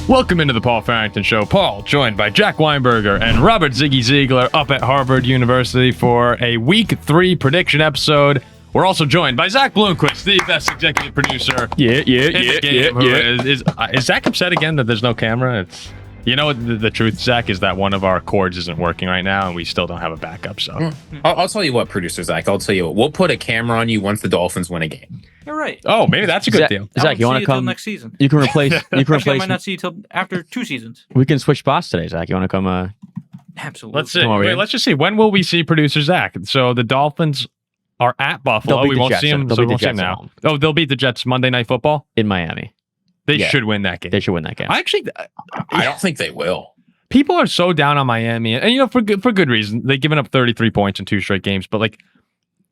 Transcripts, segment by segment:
Welcome into the Paul Farrington Show. Paul, joined by Jack Weinberger and Robert Ziggy Ziegler up at Harvard University for a Week 3 prediction episode. We're also joined by Zach Bloomquist, the best executive producer. Is Zach upset again that there's no camera? You know what the truth, Zach, is that one of our cords isn't working right now, and we still don't have a backup. So I'll tell you what, producer Zach. I'll tell you what. We'll put a camera on you once the Dolphins win a game. You're right. Oh, maybe that's a good deal. Zach, you want to come next season? You can replace. You can Actually, I replace. might not see you till after 2 seasons. We can switch spots today, Zach. You want to come? Absolutely. Let's see. Come over here. Let's just see. When will we see producer Zach? So the Dolphins are at Buffalo. They'll beat We the won't Jets. see them. They'll So beat we won't the see them Jets at now. home. Oh, they'll beat the Jets Monday Night Football. In Miami. They Yeah. should win that game. They should win that game. I actually, I don't think they will. people are so down on Miami, and you know, for good reason. They've given up 33 points in 2 straight games, but like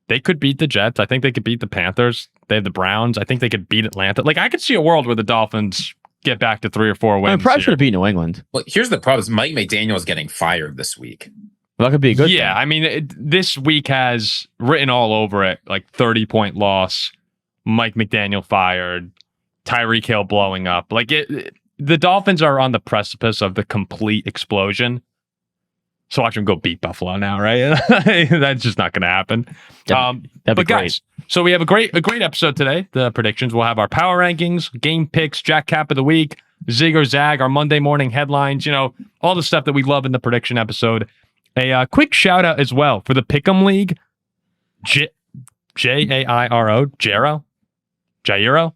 they could beat the Jets. I think they could beat the Panthers. They have the Browns. I think they could beat Atlanta. Like I could see a world where the Dolphins get back to 3 or 4 wins. probably here. should have beat New England. Well, here's the problem: is Mike McDaniel is getting fired this week. Well, that could be a good. Yeah, thing. I mean, this week has written all over it, like 30-point loss, Mike McDaniel fired, Tyreek Hill blowing up. Like the Dolphins are on the precipice of the complete explosion. So watch them go beat Buffalo now, right? That's just not going to happen. That'd be But great. guys, so we have a great episode today. The predictions. We'll have our power rankings, game picks, Jack Cap of the week, Zig or Zag, our Monday morning headlines. You know, all the stuff that we love in the prediction episode. A quick shout out as well for the Pick'em League, Jairo,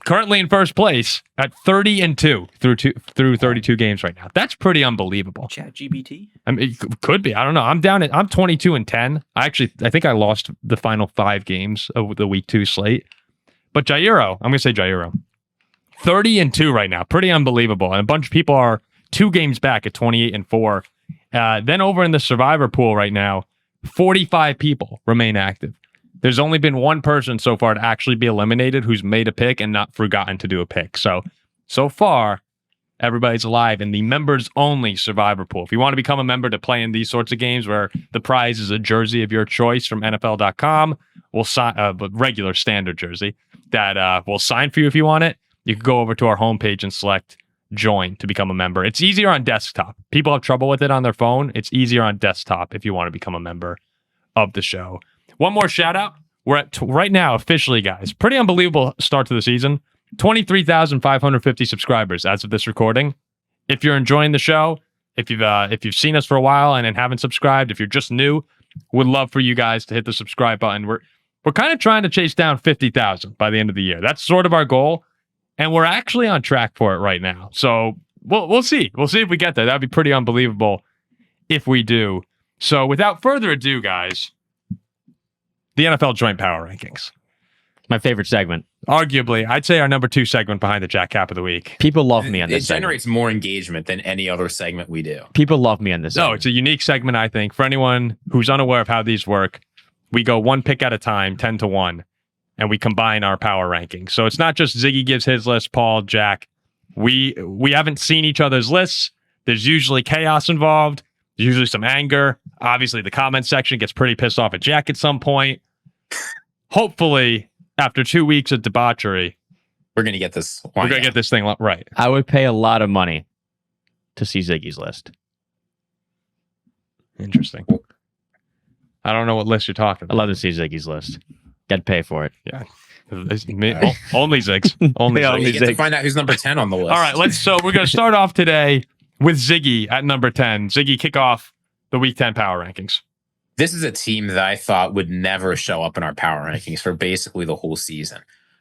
currently in first place at 30-2 through 32 games right now. That's pretty unbelievable. ChatGPT. I mean, it could be. I don't know. I'm 22-10. I think I lost the final 5 games of the week 2 slate. But Jairo, I'm going to say Jairo, 30-2 right now. Pretty unbelievable. And a bunch of people are 2 games back at 28-4. Then over in the survivor pool right now, 45 people remain active. There's only been one person so far to actually be eliminated who's made a pick and not forgotten to do a pick. So far, everybody's alive in the members-only survivor pool. If you want to become a member to play in these sorts of games where the prize is a jersey of your choice from NFL.com, we'll sign a regular standard jersey that we'll sign for you if you want it. You can go over to our homepage and select join to become a member. It's easier on desktop. People have trouble with it on their phone. It's easier on desktop if you want to become a member of the show. One more shout out. We're at right now officially, guys. Pretty unbelievable start to the season. 23,550 subscribers as of this recording. If you're enjoying the show, if you've seen us for a while and haven't subscribed, if you're just new, would love for you guys to hit the subscribe button. We're kind of trying to chase down 50,000 by the end of the year. That's sort of our goal, and we're actually on track for it right now. So we'll see. We'll see if we get there. That'd be pretty unbelievable if we do. So without further ado, guys, the NFL Joint Power Rankings. My favorite segment. Arguably, I'd say our number 2 segment behind the Jack Cap of the week. People love me on It this segment. generates more engagement than any other segment we do. People love me on this No, segment. it's a unique segment, I think. For anyone who's unaware of how these work, we go 1 pick at a time, 10-1, and we combine our power rankings. So it's not just Ziggy gives his list, Paul, Jack. We haven't seen each other's lists. There's usually chaos involved. There's usually some anger. Obviously, the comment section gets pretty pissed off at Jack at some point. Hopefully, after 2 weeks of debauchery, We're gonna get this. we're going to get this thing right. I would pay a lot of money to see Ziggy's list. Interesting. I don't know what list you're talking I'd about. love to see Ziggy's list. I'd pay for it. Yeah. Only Zigs. Only Yeah, Zigs. only You get to Zig. find out who's number 10 on the list. All right, so we're going to start off today with Ziggy at number 10. Ziggy, kick off the Week 10 power rankings. This is a team that I thought would never show up in our power rankings for basically the whole season.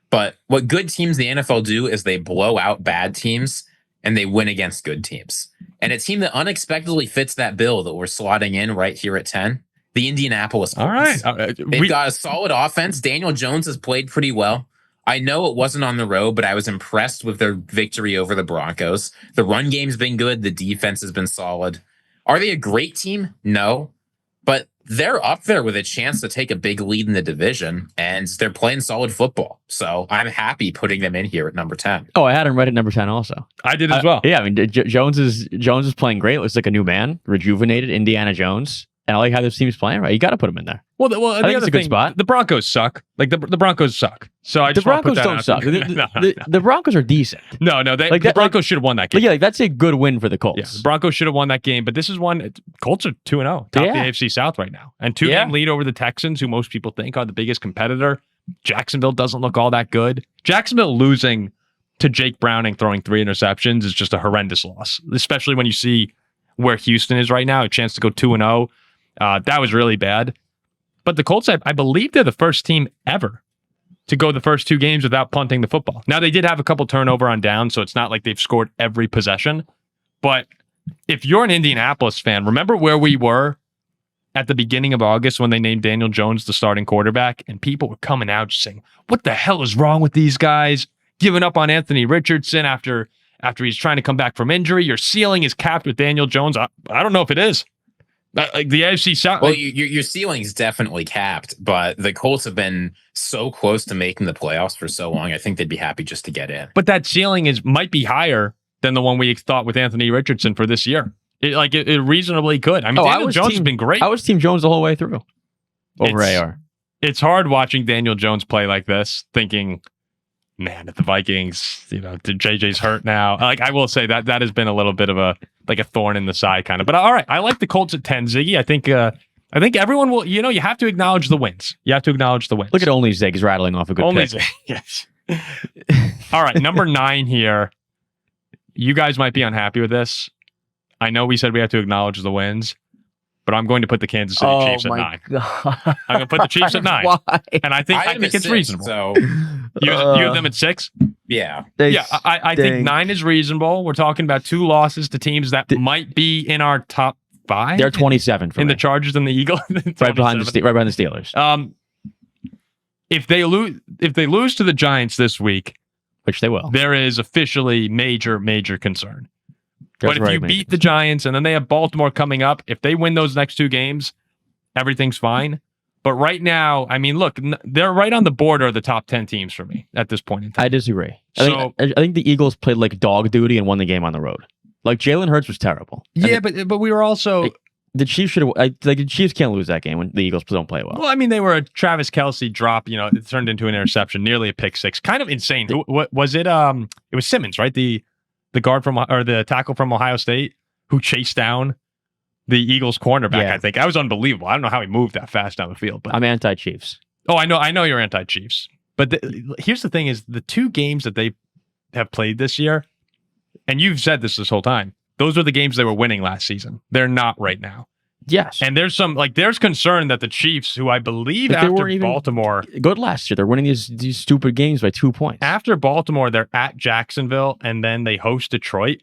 But what good teams in the NFL do is they blow out bad teams and they win against good teams. And a team that unexpectedly fits that bill that we're slotting in right here at 10, the Indianapolis Colts. All right. They've got a solid offense. Daniel Jones has played pretty well. I know it wasn't on the road, but I was impressed with their victory over the Broncos. The run game's been good. The defense has been solid. Are they a great team? No. But they're up there with a chance to take a big lead in the division, and they're playing solid football. So I'm happy putting them in here at number 10. Oh, I had him right at number 10 also. I did as well. Yeah, I mean, Jones is playing great. Looks like a new man, rejuvenated Indiana Jones. And I like how this team's playing. Right, you got to put them in there. Well, I think it's a good spot. The Broncos suck. Like the Broncos suck. So I The just want to put Broncos that don't out suck. there. The Broncos are decent. No, the Broncos should have won that game. Like, yeah, like that's a good win for the Colts. Yeah, the Broncos should have won that game, but this is one. Colts are 2-0, top of the AFC South right now, and 2-game lead over the Texans, who most people think are the biggest competitor. Jacksonville doesn't look all that good. Jacksonville losing to Jake Browning throwing 3 interceptions is just a horrendous loss, especially when you see where Houston is right now, a chance to go 2-0. That was really bad. But the Colts, I believe they're the first team ever to go the first 2 games without punting the football. Now, they did have a couple turnover on down, so it's not like they've scored every possession. But if you're an Indianapolis fan, remember where we were at the beginning of August when they named Daniel Jones the starting quarterback, and people were coming out just saying, what the hell is wrong with these guys? Giving up on Anthony Richardson after he's trying to come back from injury. Your ceiling is capped with Daniel Jones. I don't know if it is. Like the AFC South. Well, your ceiling is definitely capped, but the Colts have been so close to making the playoffs for so long. I think they'd be happy just to get in. But that ceiling might be higher than the one we thought with Anthony Richardson for this year. It reasonably could. I mean, Daniel Jones has been great. I was Team Jones the whole way through over AR. It's hard watching Daniel Jones play like this, thinking, man, if the Vikings, JJ's hurt now. Like, I will say that has been a little bit of a thorn in the side kind of. But all right, I like the Colts at 10, Ziggy. I think everyone will, you have to acknowledge the wins. You have to acknowledge the wins. Look at only Zig is rattling off a good pick. Yes. All right, number 9 here. You guys might be unhappy with this. I know we said we have to acknowledge the wins, but I'm going to put the Kansas City Chiefs at 9. God. I'm going to put the Chiefs at 9. Why? And I think it's 6, reasonable. So You have them at 6? yeah. I think 9 is reasonable. We're talking about 2 losses to teams that might be in our top 5. They're 27 for in me. the Chargers and the Eagles. right behind the Steelers. If they lose to the Giants this week, which they will, there is officially major concern. But if you beat the Giants and then they have Baltimore coming up, if they win those next 2 games, everything's fine. But right now, I mean, look, they're right on the border of the top 10 teams for me at this point in time. I disagree. I think the Eagles played like dog duty and won the game on the road. Like Jalen Hurts was terrible. Yeah, but we were also the Chiefs should have. The Chiefs can't lose that game when the Eagles don't play well. Well, I mean, they were a Travis Kelce drop. It turned into an interception, nearly a pick 6. Kind of insane. What was it? It was Simmons, right? The guard the tackle from Ohio State who chased down the Eagles cornerback. Yeah. I think that was unbelievable. I don't know how he moved that fast down the field. But I'm anti-Chiefs. Oh, I know you're anti-Chiefs. But here's the thing: is the 2 games that they have played this year, and you've said this whole time. Those were the games they were winning last season. They're not right now. Yes. And there's concern that the Chiefs, who I believe after Baltimore, good last year, they're winning these stupid games by 2 points. After Baltimore, they're at Jacksonville and then they host Detroit.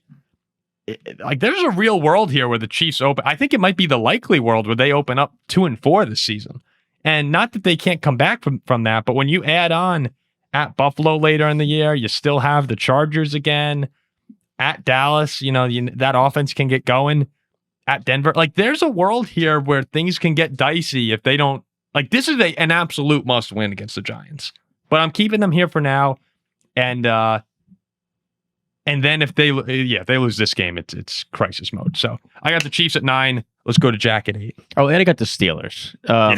There's a real world here where the Chiefs open. I think it might be the likely world where they open up 2-4 this season. And not that they can't come back from that, but when you add on at Buffalo later in the year, you still have the Chargers again. At Dallas, that offense can get going. At Denver, there's a world here where things can get dicey if they don't. This is an absolute must win against the Giants. But I'm keeping them here for now, and then if they lose this game, it's crisis mode. So I got the Chiefs at 9. Let's go to Jack at 8. Oh, and I got the Steelers. Yeah.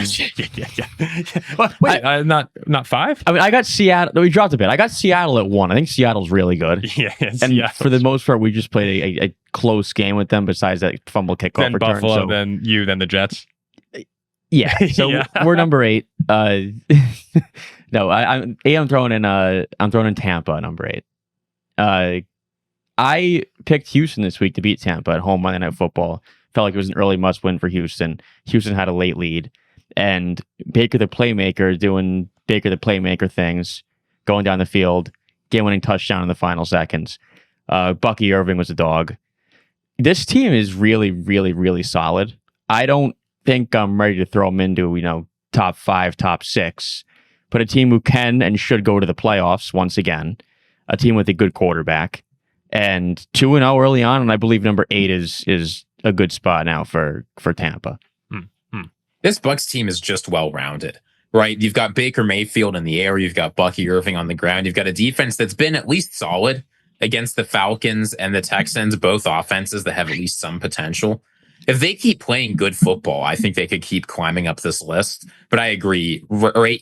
Wait, not 5? I mean, I got Seattle. No, we dropped a bit. I got Seattle at 1. I think Seattle's really good. Yeah, and for the most part, we just played a close game with them. Besides that fumble kickoff then return. Buffalo, then the Jets. Yeah, so we're number 8. No, I'm throwing in Tampa number 8. I picked Houston this week to beat Tampa at home Monday Night Football. Felt like it was an early must-win for Houston. Houston had a late lead, and Baker the playmaker doing Baker the playmaker things, going down the field, game-winning touchdown in the final seconds. Bucky Irving was a dog. This team is really, really, really solid. I don't think I'm ready to throw them into top 5, top 6, but a team who can and should go to the playoffs once again. A team with a good quarterback, and 2-0 early on, and I believe number 8 is a good spot now for Tampa. This Bucs team is just well-rounded, right? You've got Baker Mayfield in the air. You've got Bucky Irving on the ground. You've got a defense that's been at least solid against the Falcons and the Texans, both offenses that have at least some potential. If they keep playing good football, I think they could keep climbing up this list. But I agree,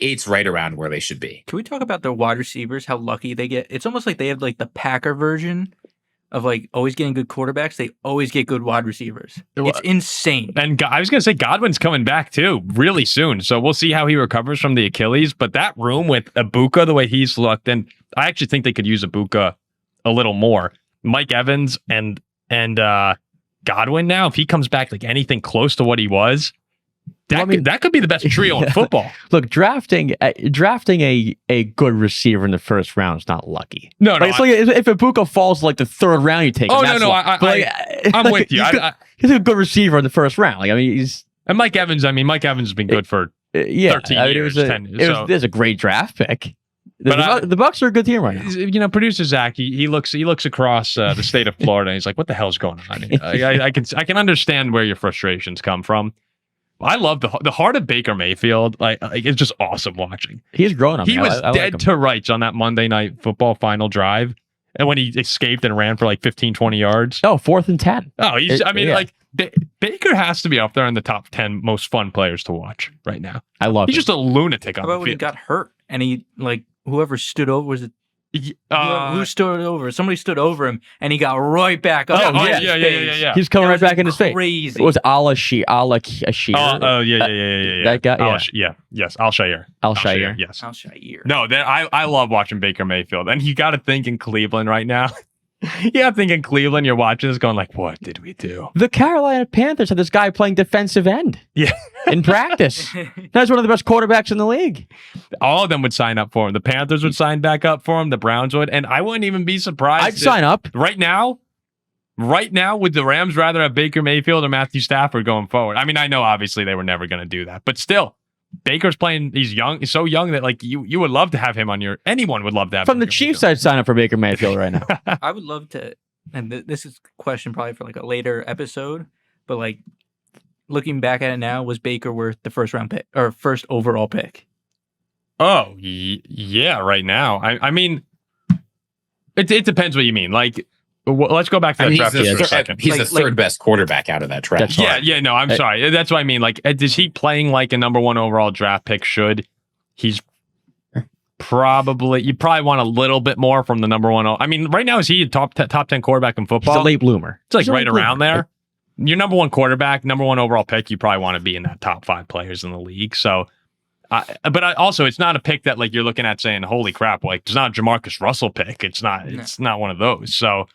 eight's right around where they should be. Can we talk about the wide receivers? How lucky they get? It's almost like they have like the Packer version of like always getting good quarterbacks. They always get good wide receivers. It's insane. And I was going to say Godwin's coming back too really soon. So we'll see how he recovers from the Achilles. But that room with Ibuka, the way he's looked, and I actually think they could use Ibuka a little more. Mike Evans and Godwin now, if he comes back like anything close to what he was, that could be the best trio in football. Look, drafting a good receiver in the first round is not lucky. No, like, if Ibuka falls like the third round, you take him. I'm with you. He's a good receiver in the first round. Like, I mean, Mike Evans has been good for 13 years. It was a great draft pick. The Bucs are a good team right now. You know, producer Zach, he looks across the state of Florida. And he's like, "What the hell's going on?" I can understand where your frustrations come from. I love the heart of Baker Mayfield. Like it's just awesome watching. He's growing up. He was dead to rights on that Monday Night Football final drive, and when he escaped and ran for like 15, 20 yards. Oh, 4th and 10. Oh, Baker has to be up there in the top 10 most fun players to watch right now. I love. He's just a lunatic on How about the when he field. got hurt and he like. Whoever stood over, was it? Who stood over? Somebody stood over him, and he got right back up. Yeah. He's coming right back in his face. Crazy. It was Al-Ashir. Yeah. That guy. Yes, Al-Shire. Al-Shire. Yes. Al-Shire. No, I love watching Baker Mayfield, and you got to think in Cleveland right now. You got to think in Cleveland. You're watching this, going like, "What did we do?" The Carolina Panthers had this guy playing defensive end. Yeah. In practice. That's one of the best quarterbacks in the league. All of them would sign up for him. The Panthers would sign back up for him. The Browns would, and I wouldn't even be surprised. I'd sign up right now. Would the Rams rather have Baker Mayfield or Matthew Stafford going forward? I mean, I know obviously they were never going to do that, but still. Baker's playing. He's young. He's so young that like you would love to have him on your. Anyone would love to have from Baker the Chiefs. Mayfield. I'd sign up for Baker Mayfield right now. I would love to, and this is a question probably for like a later episode, but like looking back at it now, was Baker worth the first round pick or first overall pick? Oh yeah, right now. I mean, it depends what you mean. Like. Let's go back to that draft for a second. He's the third best quarterback out of that draft. No, I'm sorry. That's what I mean. Like, is he playing like a number one overall draft pick? He's probably, you probably want a little bit more from the number one. I mean, right now, is he a top 10 quarterback in football? He's a late bloomer. It's like right around there. Your number one quarterback, number one overall pick, you probably want to be in that top 5 players in the league. So, also, it's not a pick that like you're looking at saying, holy crap, like it's not a Jamarcus Russell pick. It's not one of those. So,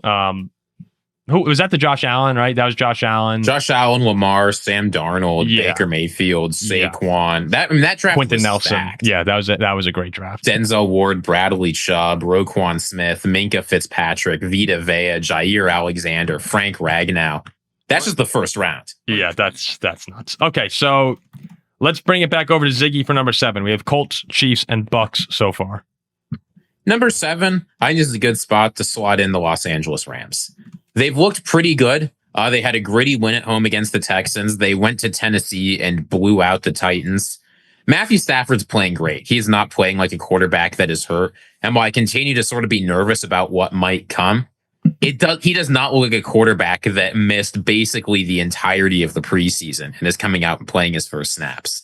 who was that? The Josh Allen, right? That was Josh Allen. Josh Allen, Lamar, Sam Darnold, Baker Mayfield, Saquon. That draft Quentin was Nelson. stacked. Yeah, that was a great draft. Denzel Ward, Bradley Chubb, Roquan Smith, Minka Fitzpatrick, Vita Vea, Jair Alexander, Frank Ragnow. That's just the first round. Yeah, that's nuts. Okay, so let's bring it back over to Ziggy for number 7. We have Colts, Chiefs, and Bucs so far. Number 7, I think this is a good spot to slot in the Los Angeles Rams. They've looked pretty good. They had a gritty win at home against the Texans. They went to Tennessee and blew out the Titans. Matthew Stafford's playing great. He is not playing like a quarterback that is hurt. And while I continue to sort of be nervous about what might come, he does not look like a quarterback that missed basically the entirety of the preseason and is coming out and playing his first snaps.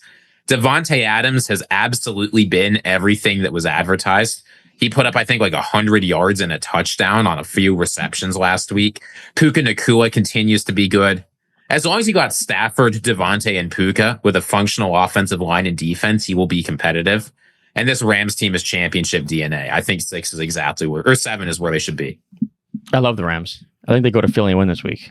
Devontae Adams has absolutely been everything that was advertised. He put up, I think, like 100 yards and a touchdown on a few receptions last week. Puka Nacua continues to be good. As long as you got Stafford, Devontae, and Puka with a functional offensive line and defense, he will be competitive. And this Rams team is championship DNA. I think 6 is exactly where, or 7 is where they should be. I love the Rams. I think they go to Philly and win this week.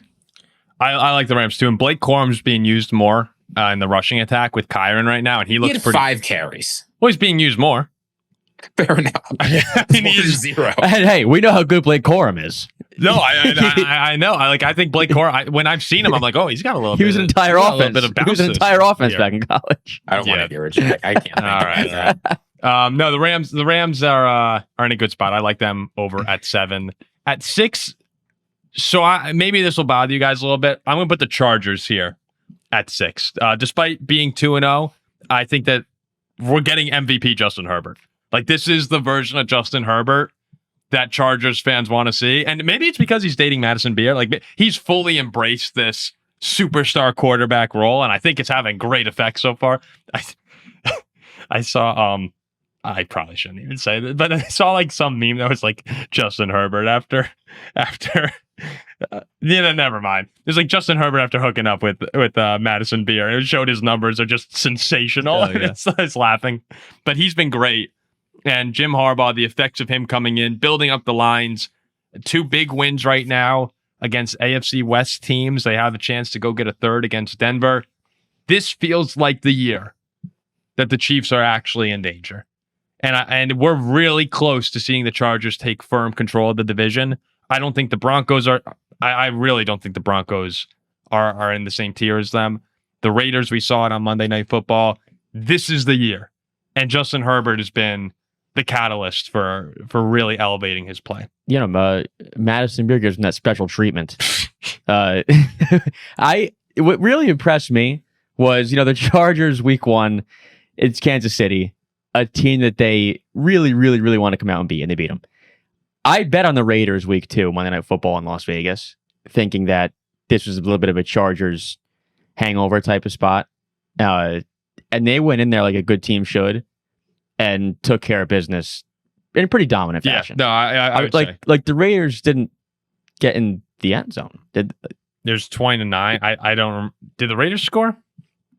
I like the Rams too. And Blake Corum's being used more in the rushing attack with Kyron right now, and he looks pretty. 5 carries. Well, he's being used more. Fair enough. He needs 0. And hey, we know how good Blake Corum is. No, I know. I think Blake Corum. When I've seen him, I'm like, oh, he's got a little. He was an entire offense. He was an entire offense back in college. I don't want to hear it, Jack. I can't. All right. No, the Rams are in a good spot. I like them over at 7. At 6. So maybe this will bother you guys a little bit. I'm going to put the Chargers here at 6. Despite being 2-0, I think that we're getting MVP Justin Herbert. Like, this is the version of Justin Herbert that Chargers fans want to see. And maybe it's because he's dating Madison Beer. Like, he's fully embraced this superstar quarterback role, and I think it's having great effect so far. I saw I probably shouldn't even say that, but I saw like some meme that was like Justin Herbert after never mind. It was like Justin Herbert after hooking up with Madison Beer. It showed his numbers are just sensational. Oh, yeah. I was laughing, but he's been great. And Jim Harbaugh, the effects of him coming in, building up the lines, 2 big wins right now against AFC West teams. They have a chance to go get a third against Denver. This feels like the year that the Chiefs are actually in danger. And we're really close to seeing the Chargers take firm control of the division. I don't think the Broncos are. I really don't think the Broncos are in the same tier as them. The Raiders, we saw it on Monday Night Football. This is the year. And Justin Herbert has been the catalyst for really elevating his play. Madison Beer gives him that special treatment. What really impressed me was, the Chargers week 1, it's Kansas City, a team that they really, really, really want to come out and beat, and they beat them. I bet on the Raiders week 2, Monday Night Football in Las Vegas, thinking that this was a little bit of a Chargers hangover type of spot. And they went in there like a good team should and took care of business in a pretty dominant fashion. No, I would say. Like the Raiders didn't get in the end zone. There's 20-9. I don't. Did the Raiders score?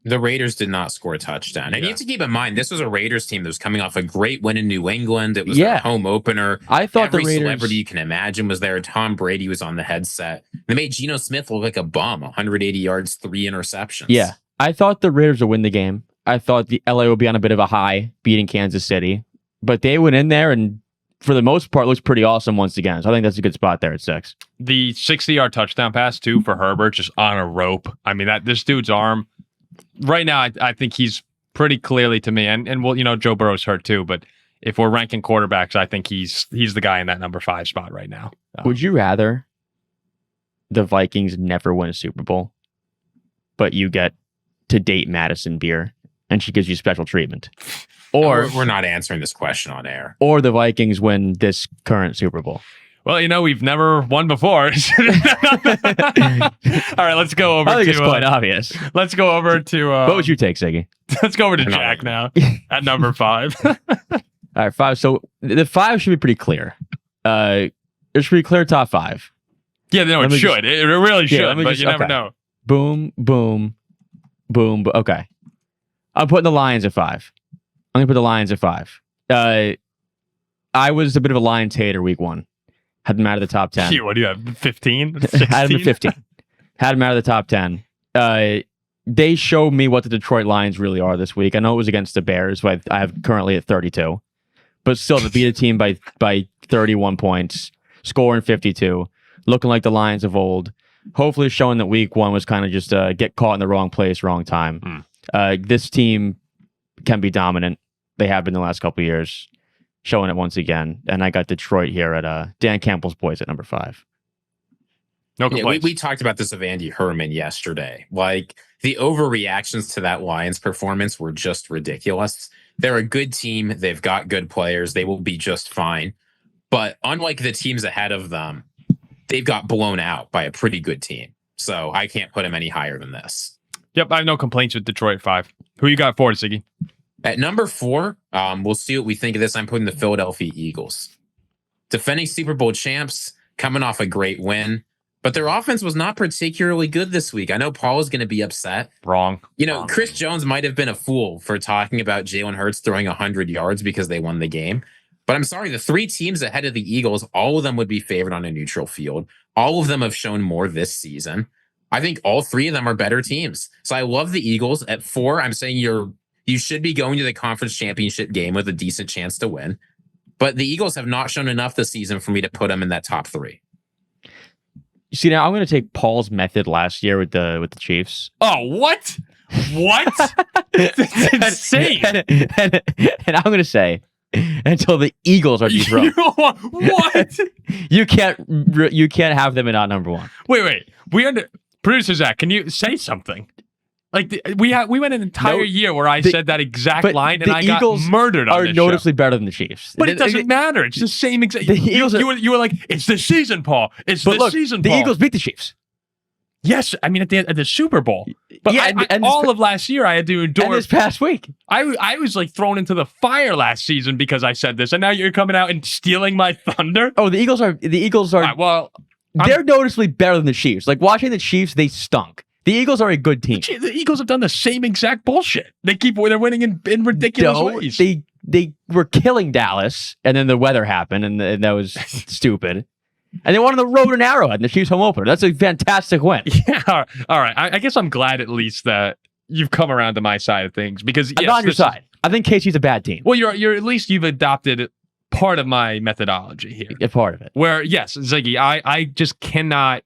The Raiders did not score a touchdown. And you have to keep in mind, this was a Raiders team that was coming off a great win in New England. It was their home opener. I thought every the Raiders... celebrity you can imagine was there. Tom Brady was on the headset. They made Geno Smith look like a bum. 180 yards, 3 interceptions. Yeah. I thought the Raiders would win the game. I thought the LA would be on a bit of a high, beating Kansas City. But they went in there and, for the most part, looks pretty awesome once again. So I think that's a good spot there at 6. The 60-yard touchdown pass, too, for Herbert, just on a rope. I mean, this dude's arm... Right now, I think he's pretty clearly to me, and well, Joe Burrow's hurt too. But if we're ranking quarterbacks, I think he's the guy in that number 5 spot right now. Would you rather the Vikings never win a Super Bowl, but you get to date Madison Beer and she gives you special treatment, or we're not answering this question on air, or the Vikings win this current Super Bowl? Well, we've never won before. All right, let's go over I think to... it's quite obvious. Let's go over to... what would you take, Ziggy? Let's go over to Jack now at number 5. All right, 5. So the 5 should be pretty clear. It should be clear top 5. Yeah, no, it should. It really should, but you never know. Boom, boom, boom. Okay. I'm putting the Lions at 5. I'm going to put the Lions at 5. I was a bit of a Lions hater week 1. Had them out of the top 10. What do you have, 15? Had them at 15. Had them out of the top 10. They showed me what the Detroit Lions really are this week. I know it was against the Bears, but I have currently at 32. But still, to beat a team by 31 points, scoring 52, looking like the Lions of old, hopefully showing that week 1 was kind of just get caught in the wrong place, wrong time. This team can be dominant. They have been the last couple of years. Showing it once again, and I got Detroit here at Dan Campbell's boys at number 5. No complaints. We talked about this of Andy Herman yesterday. Like, the overreactions to that Lions performance were just ridiculous. They're a good team. They've got good players. They will be just fine. But unlike the teams ahead of them, they've got blown out by a pretty good team. So I can't put them any higher than this. Yep, I have no complaints with Detroit 5. Who you got for it, Ziggy? At number 4, we'll see what we think of this. I'm putting the Philadelphia Eagles. Defending Super Bowl champs, coming off a great win. But their offense was not particularly good this week. I know Paul is going to be upset. Wrong. Chris Jones might have been a fool for talking about Jalen Hurts throwing 100 yards because they won the game. But I'm sorry, the 3 teams ahead of the Eagles, all of them would be favored on a neutral field. All of them have shown more this season. I think all 3 of them are better teams. So I love the Eagles. At 4, I'm saying you should be going to the conference championship game with a decent chance to win. But the Eagles have not shown enough this season for me to put them in that top 3. You see, now I'm going to take Paul's method last year with the Chiefs. Oh, what? What? That's insane. And I'm going to say, until the Eagles are dethroned. What? You can't have them in our number 1. Wait. Producer Zach, can you say something? Like we went an entire year where I said that exact line, and I Eagles got murdered on this show. Are noticeably better than the Chiefs, but it doesn't matter. It's the same exact. You were like, it's the season, Paul. It's the season, Paul. The Eagles beat the Chiefs. Yes, I mean at the Super Bowl. But Yeah, all of last year I had to endure. And this past week, I was like thrown into the fire last season because I said this, and now you're coming out and stealing my thunder. oh, the Eagles are Well, they're noticeably better than the Chiefs. Like watching the Chiefs, they stunk. The Eagles are a good team. the Eagles have done the same exact bullshit. They're winning in ridiculous ways. They were killing Dallas, and then the weather happened, and that was stupid. And they won on the road in Arrowhead in the Chiefs home opener. That's a fantastic win. Yeah, all right. I guess I'm glad at least that you've come around to my side of things because I'm not on your side. I think KC's a bad team. Well, you're at least you've adopted part of my methodology here. A part of it. Where yes, Ziggy, I just cannot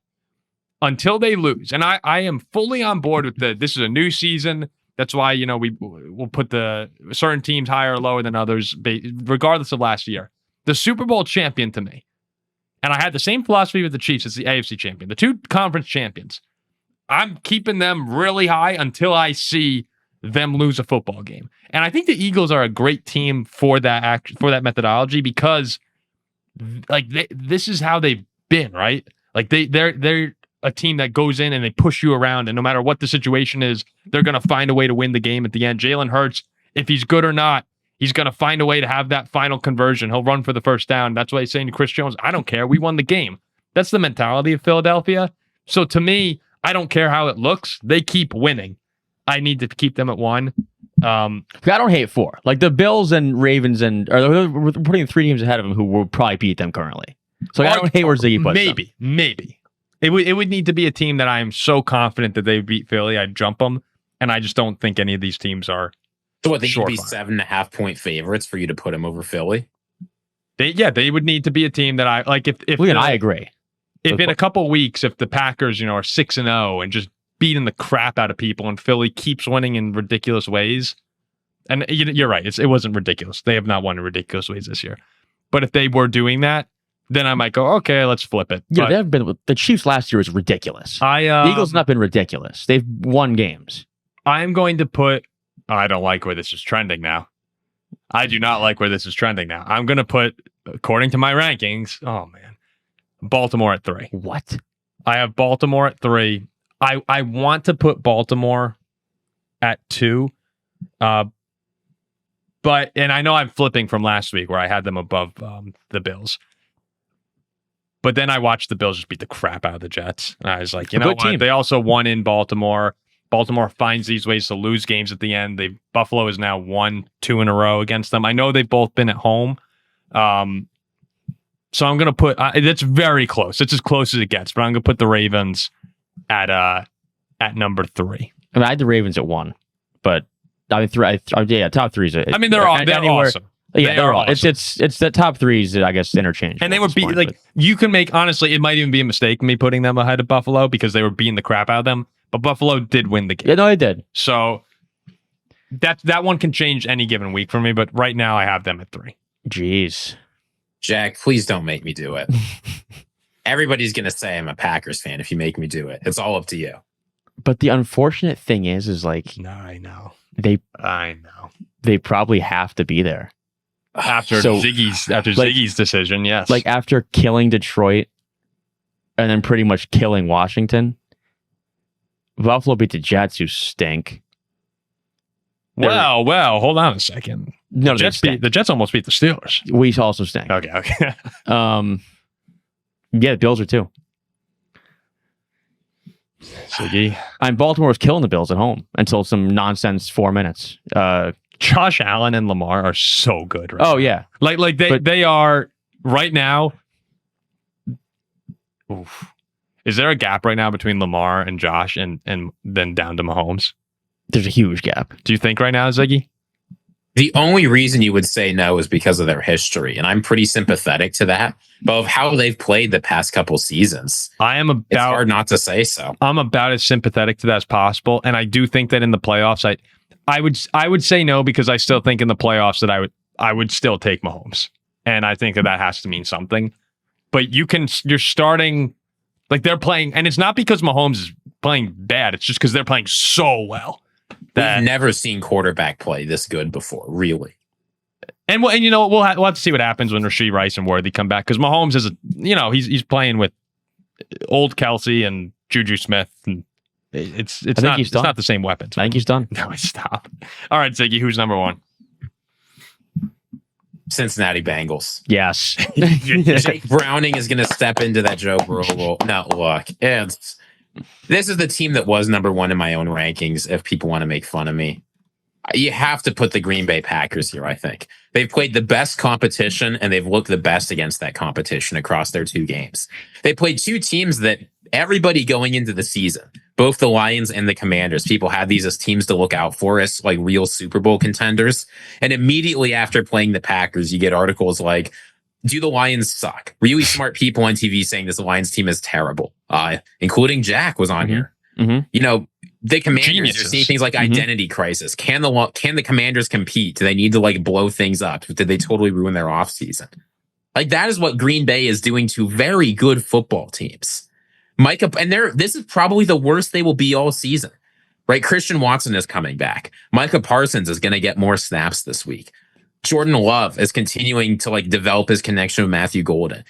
until they lose, and I am fully on board with this is a new season. That's why we'll put the certain teams higher or lower than others, regardless of last year. The Super Bowl champion to me. And I had the same philosophy with the Chiefs as the AFC champion, the two conference champions. I'm keeping them really high until I see them lose a football game. And I think the Eagles are a great team for that methodology because, like, this is how they've been, right? Like they're a team that goes in and they push you around, and no matter what the situation is, they're gonna find a way to win the game at the end. Jalen Hurts, if he's good or not, he's going to find a way to have that final conversion. He'll run for the first down. That's why he's saying to Chris Jones, I don't care. We won the game. That's the mentality of Philadelphia. So to me, I don't care how it looks. They keep winning. I need to keep them at 1. I don't hate 4. Like the Bills and Ravens we're putting 3 teams ahead of them who will probably beat them currently. So I don't hate where Ziggy puts them. Maybe. It would need to be a team that I am so confident that they beat Philly, I'd jump them. And I just don't think any of these teams are. So what, they should be 7.5 point favorites for you to put them over Philly? They would need to be a team that I like. If I agree. If in a couple weeks, if the Packers, are 6-0 and just beating the crap out of people, and Philly keeps winning in ridiculous ways, and you're right, it wasn't ridiculous. They have not won in ridiculous ways this year. But if they were doing that, then I might go, okay, let's flip it. Yeah, the Chiefs last year was ridiculous. The Eagles have not been ridiculous. They've won games. I'm going to put. I don't like where this is trending now. I do not like where this is trending now. I'm going to put, according to my rankings, Baltimore at 3. What? I have Baltimore at 3. I want to put Baltimore at 2. And I know I'm flipping from last week where I had them above the Bills. But then I watched the Bills just beat the crap out of the Jets. And I was like, you know what? They also won in Baltimore. Baltimore finds these ways to lose games at the end. Buffalo is now 1-2 in a row against them. I know they've both been at home. So I'm going to put, it's very close. It's as close as it gets, but I'm going to put the Ravens at number 3. I mean, I had the Ravens at 1, but top 3's it. I mean, they're awesome. Yeah, they're awesome. It's the top 3's, I guess, interchangeable. And they were you can make, honestly, it might even be a mistake me putting them ahead of Buffalo because they were beating the crap out of them. But Buffalo did win the game. Yeah, no, they did. So that one can change any given week for me, but right now I have them at 3. Jeez. Jack, please don't make me do it. Everybody's going to say I'm a Packers fan if you make me do it. It's all up to you. But the unfortunate thing is like... No, I know. I know. They probably have to be there. After Ziggy's decision, yes. Like after killing Detroit and then pretty much killing Washington... Buffalo beat the Jets, who stink. Well, hold on a second. No, the Jets almost beat the Steelers. We also stink. Okay. Yeah, the Bills are too. Ziggy. Baltimore was killing the Bills at home until some nonsense 4 minutes. Josh Allen and Lamar are so good right now. Yeah. They are right now. Oof. Is there a gap right now between Lamar and Josh and then down to Mahomes? There's a huge gap. Do you think right now, Ziggy? The only reason you would say no is because of their history, and I'm pretty sympathetic to that. But of how they've played the past couple seasons, it's hard not to say so. I'm about as sympathetic to that as possible, and I do think that in the playoffs, I would say no because I still think in the playoffs that I would still take Mahomes, and I think that has to mean something. But you're starting. Like they're playing, and it's not because Mahomes is playing bad. It's just because they're playing so well. We've never seen quarterback play this good before, really. And we'll have to see what happens when Rashee Rice and Worthy come back because Mahomes is he's playing with old Kelsey and Juju Smith. And it's think not he's done. not the same weapons. I think he's done. No, stop. All right, Ziggy, who's number one? Cincinnati Bengals. Yes. Jake Browning is going to step into that Joe Burrow role. No, look, this is the team that was number one in my own rankings. If people want to make fun of me, you have to put the Green Bay Packers here. I think they've played the best competition and they've looked the best against that competition across their 2 games. They played 2 teams that everybody going into the season, both the Lions and the Commanders, people had these as teams to look out for as like real Super Bowl contenders. And immediately after playing the Packers, you get articles like, do the Lions suck? Really smart people on TV saying this Lions team is terrible, including Jack was on here. Mm-hmm. You know, the Commanders Geniuses. are seeing things like identity crisis. Can the Commanders compete? Do they need to like blow things up? Did they totally ruin their offseason? Like that is what Green Bay is doing to very good football teams. This is probably the worst they will be all season, right? Christian Watson is coming back. Micah Parsons is going to get more snaps this week. Jordan Love is continuing to like develop his connection with Matthew Golden.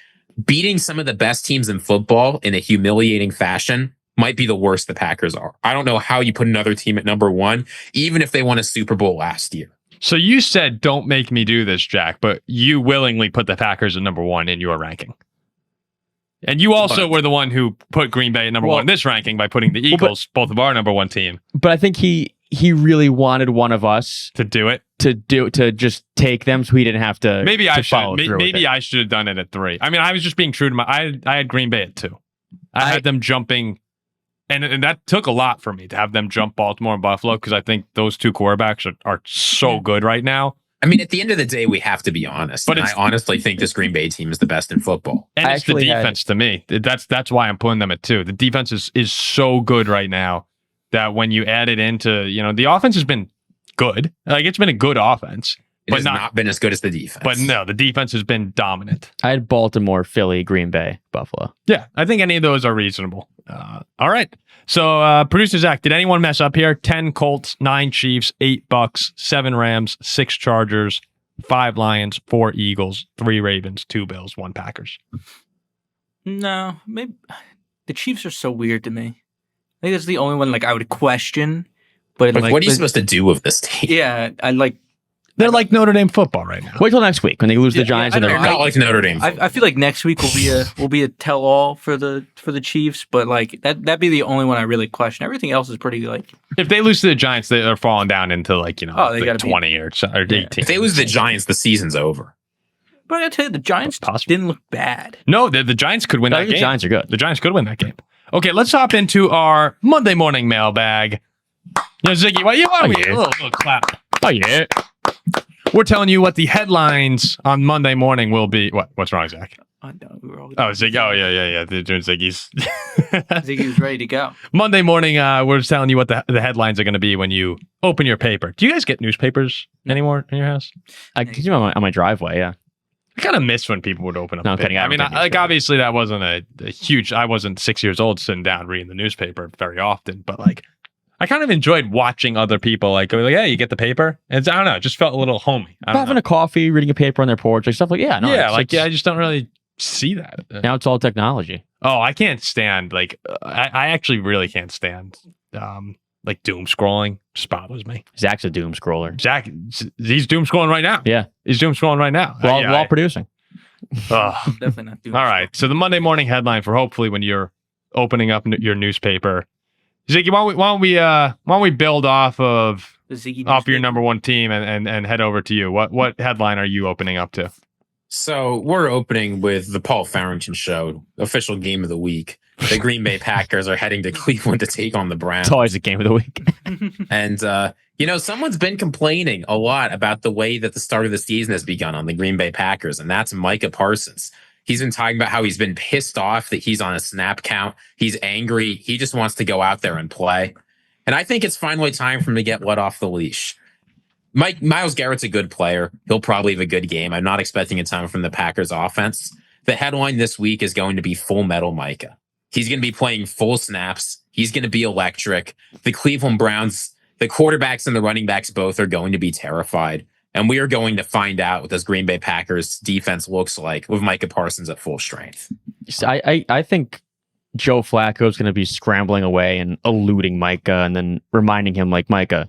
Beating some of the best teams in football in a humiliating fashion might be the worst the Packers are. I don't know how you put another team at number one, even if they won a Super Bowl last year. So you said, don't make me do this, Jack, but you willingly put the Packers at number one in your ranking. And you also were the one who put Green Bay at number one in this ranking by putting the Eagles, both of our number one team. But I think he really wanted one of us to do it. To just take them so he didn't have to. Maybe I follow should. through with Maybe it. I should have done it at 3. I mean, I was just being true to I had Green Bay at 2. I had them jumping, and that took a lot for me to have them jump Baltimore and Buffalo because I think those 2 quarterbacks are so good right now. I mean, at the end of the day, we have to be honest. But I honestly think this Green Bay team is the best in football. And it's the defense to me. That's why I'm putting them at 2. The defense is so good right now that when you add it into, the offense has been good. Like it's been a good offense. It has not been as good as the defense. But no, the defense has been dominant. I had Baltimore, Philly, Green Bay, Buffalo. Yeah, I think any of those are reasonable. All right. So, producer Zach, did anyone mess up here? 10 Colts, 9 Chiefs, 8 Bucks, 7 Rams, 6 Chargers, 5 Lions, 4 Eagles, 3 Ravens, 2 Bills, 1 Packers. No, maybe the Chiefs are so weird to me. I think that's the only one like I would question. But like, what are you supposed to do with this team? Yeah, They're like Notre Dame football right now. Wait till next week when they lose the Giants. They're not like Notre Dame. I feel like next week will be a tell all for the Chiefs, but like that'd be the only one I really question. Everything else is pretty like. If they lose to the Giants, they're falling down into like they gotta 20 or 18. If they lose the Giants, the season's over. But I gotta tell you, the Giants didn't look bad. No, the Giants could win that game. The Giants are good. The Giants could win that game. Okay, let's hop into our Monday morning mailbag. Ziggy, why don't we a little clap? Oh yeah. We're telling you what the headlines on Monday morning will be. What's wrong, Zach? Ziggy. Oh, yeah. They're doing Ziggy's. Ziggy was ready to go. Monday morning, we're just telling you what the headlines are going to be when you open your paper. Do you guys get newspapers anymore in your house? I get them on my driveway, yeah. I kind of miss when people would open up No, the paper. I mean, obviously that wasn't a huge... I wasn't 6 years old sitting down reading the newspaper very often, but like... I kind of enjoyed watching other people like go like, "Hey, you get the paper?" And I don't know, it just felt a little homey. Having a coffee, reading a paper on their porch, like stuff like I just don't really see that. Now it's all technology. Oh, I can't stand I actually really can't stand like doom scrolling. Just bothers me. Zach's a doom scroller. Zach, he's doom scrolling right now. Yeah, he's doom scrolling right now while producing. Definitely not doom. All right, so the Monday morning headline for hopefully when you're opening up your newspaper. Ziggy, why don't we build off your number one team and head over to you? What headline are you opening up to? So we're opening with the Paul Farrington show, official game of the week. The Green Bay Packers are heading to Cleveland to take on the Browns. It's always a game of the week. And someone's been complaining a lot about the way that the start of the season has begun on the Green Bay Packers, and that's Micah Parsons. He's been talking about how he's been pissed off that he's on a snap count. He's angry. He just wants to go out there and play. And I think it's finally time for him to get let off the leash. Myles Garrett's a good player. He'll probably have a good game. I'm not expecting a ton from the Packers offense. The headline this week is going to be Full Metal Micah. He's going to be playing full snaps. He's going to be electric. The Cleveland Browns, the quarterbacks and the running backs both are going to be terrified. And we are going to find out what this Green Bay Packers defense looks like with Micah Parsons at full strength. I think Joe Flacco is going to be scrambling away and eluding Micah and then reminding him, like, Micah,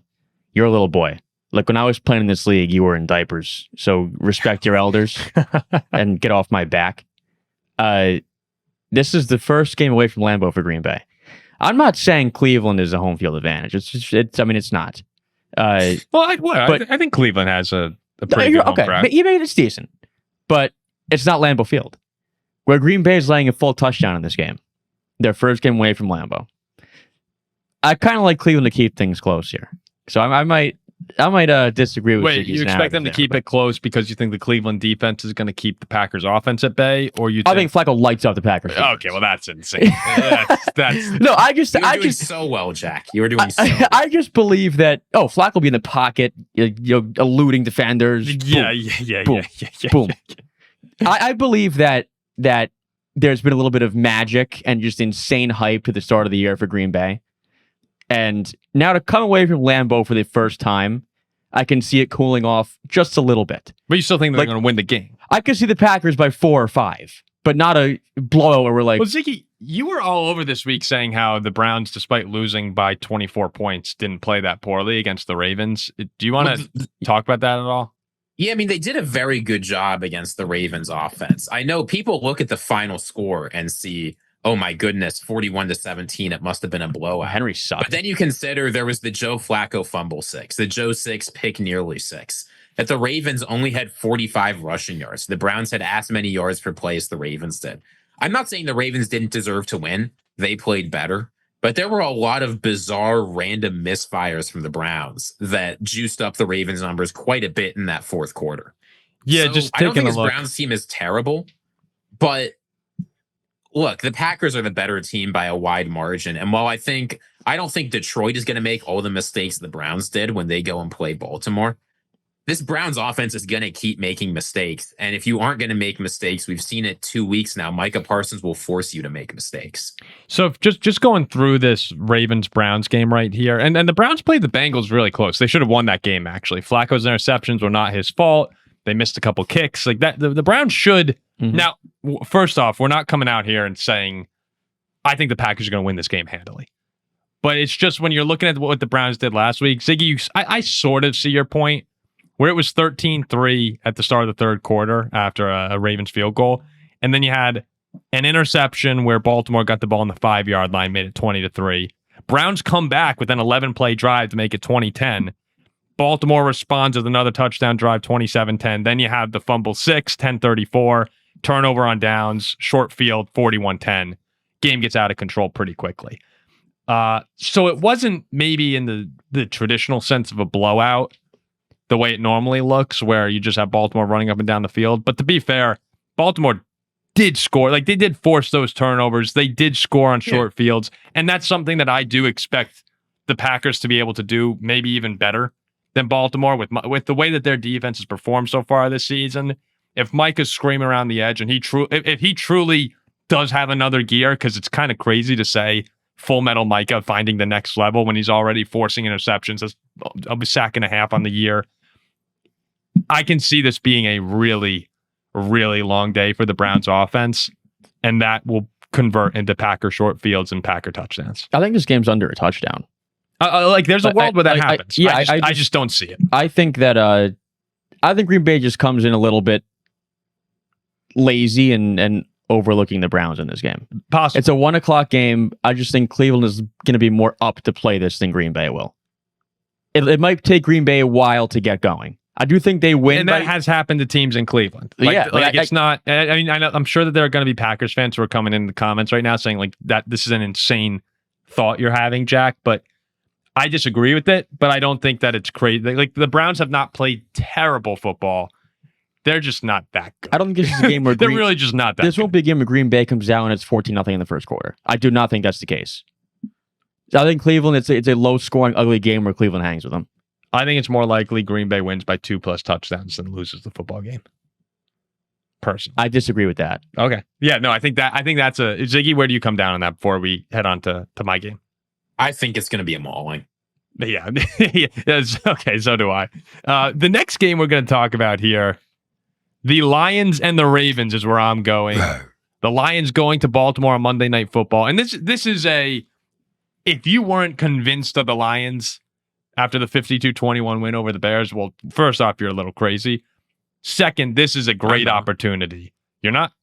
you're a little boy. Like, when I was playing in this league, you were in diapers. So respect your elders and get off my back. This is the first game away from Lambeau for Green Bay. I'm not saying Cleveland is a home field advantage. It's not. I think Cleveland has a pretty good home crowd. Even it's decent. But it's not Lambeau Field, where Green Bay is laying a full touchdown in this game. Their first game away from Lambeau. I kind of like Cleveland to keep things close here. So I might disagree with Wait, you expect them to keep it close because you think the Cleveland defense is going to keep the Packers offense at bay, or I think Flacco lights up the Packers defense. Okay, well that's insane. that's no, I just so well, Jack. You were doing so well. I just believe that Flacco will be in the pocket, eluding defenders. Yeah. Boom. I believe that there's been a little bit of magic and just insane hype to the start of the year for Green Bay. And now to come away from Lambeau for the first time, I can see it cooling off just a little bit. But you still think they're going to win the game? I could see the Packers by 4 or 5, but not a blowout where we're like... Well, Ziggy, you were all over this week saying how the Browns, despite losing by 24 points, didn't play that poorly against the Ravens. Do you want to talk about that at all? Yeah, I mean, they did a very good job against the Ravens offense. I know people look at the final score and see... oh my goodness, 41-17. It must have been a blowout. Henry sucked. But then you consider there was the Joe Flacco fumble 6, the Joe 6 pick nearly 6. That the Ravens only had 45 rushing yards. The Browns had as many yards per play as the Ravens did. I'm not saying the Ravens didn't deserve to win. They played better. But there were a lot of bizarre random misfires from the Browns that juiced up the Ravens numbers quite a bit in that fourth quarter. Yeah, so just I don't think this Browns team is terrible, but look, the Packers are the better team by a wide margin. And while I don't think Detroit is going to make all the mistakes the Browns did when they go and play Baltimore, this Browns offense is going to keep making mistakes. And if you aren't going to make mistakes, we've seen it 2 weeks now. Micah Parsons will force you to make mistakes. So just going through this Ravens-Browns game right here, and the Browns played the Bengals really close. They should have won that game, actually. Flacco's interceptions were not his fault. They missed a couple kicks. Like that, the Browns should... Mm-hmm. Now, first off, we're not coming out here and saying, I think the Packers are going to win this game handily. But it's just when you're looking at what the Browns did last week, Ziggy, I sort of see your point, where it was 13-3 at the start of the third quarter after a Ravens field goal. And then you had an interception where Baltimore got the ball on the 5-yard line, made it 20-3. Browns come back with an 11-play drive to make it 20-10. Baltimore responds with another touchdown drive, 27-10. Then you have the fumble 6, 10-34. Turnover on downs, short field, 41-10. Game gets out of control pretty quickly. So it wasn't maybe in the traditional sense of a blowout, the way it normally looks, where you just have Baltimore running up and down the field. But to be fair, Baltimore did score. Like, they did force those turnovers. They did score on short fields. And that's something that I do expect the Packers to be able to do maybe even better than Baltimore with the way that their defense has performed so far this season. If Mike is screaming around the edge and if he truly does have another gear, because it's kind of crazy to say Full Metal Micah finding the next level when he's already forcing interceptions, that's a sack and a half on the year. I can see this being a really, really long day for the Browns offense, and that will convert into Packer short fields and Packer touchdowns. I think this game's under a touchdown. There's a world where that happens. I just don't see it. I think that I think Green Bay just comes in a little bit lazy and overlooking the Browns in this game. Possible. It's a 1:00 game. I just think Cleveland is going to be more up to play this than Green Bay will. It might take Green Bay a while to get going. I do think they win. And that has happened to teams in Cleveland. It's not... I mean, I'm sure that there are going to be Packers fans who are coming in the comments right now saying like that this is an insane thought you're having, Jack, but I disagree with it, but I don't think that it's crazy. Like, the Browns have not played terrible football. They're just not that good. I don't think this is a game where they're really just not that This good. won't be a game where Green Bay comes down and it's 14-0 in the first quarter. I do not think that's the case. I think Cleveland, it's a low-scoring, ugly game where Cleveland hangs with them. I think it's more likely Green Bay wins by 2+ touchdowns than loses the football game. Personally. I disagree with that. Okay. Yeah, no, I think that's a... Ziggy, where do you come down on that before we head on to my game? I think it's going to be a mauling. Yeah. Okay, so do I. The next game we're going to talk about here, the Lions and the Ravens is where I'm going. The Lions going to Baltimore on Monday Night Football. And this is if you weren't convinced of the Lions after the 52-21 win over the Bears, well, first off, you're a little crazy. Second, this is a great opportunity. You're not?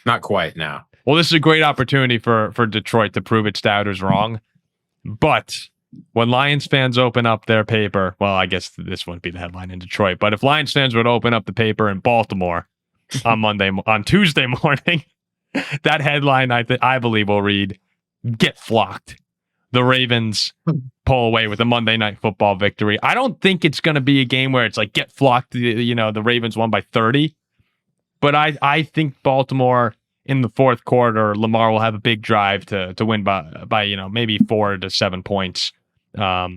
Not quite, no. Well, this is a great opportunity for Detroit to prove its doubters wrong. But when Lions fans open up their paper, well, I guess this wouldn't be the headline in Detroit, but if Lions fans would open up the paper in Baltimore on Tuesday morning, that headline I believe will read, "Get flocked. The Ravens pull away with a Monday Night Football victory." I don't think it's going to be a game where it's like get flocked, the Ravens won by 30. But I think Baltimore in the fourth quarter, Lamar will have a big drive to win by maybe 4 to 7 points. But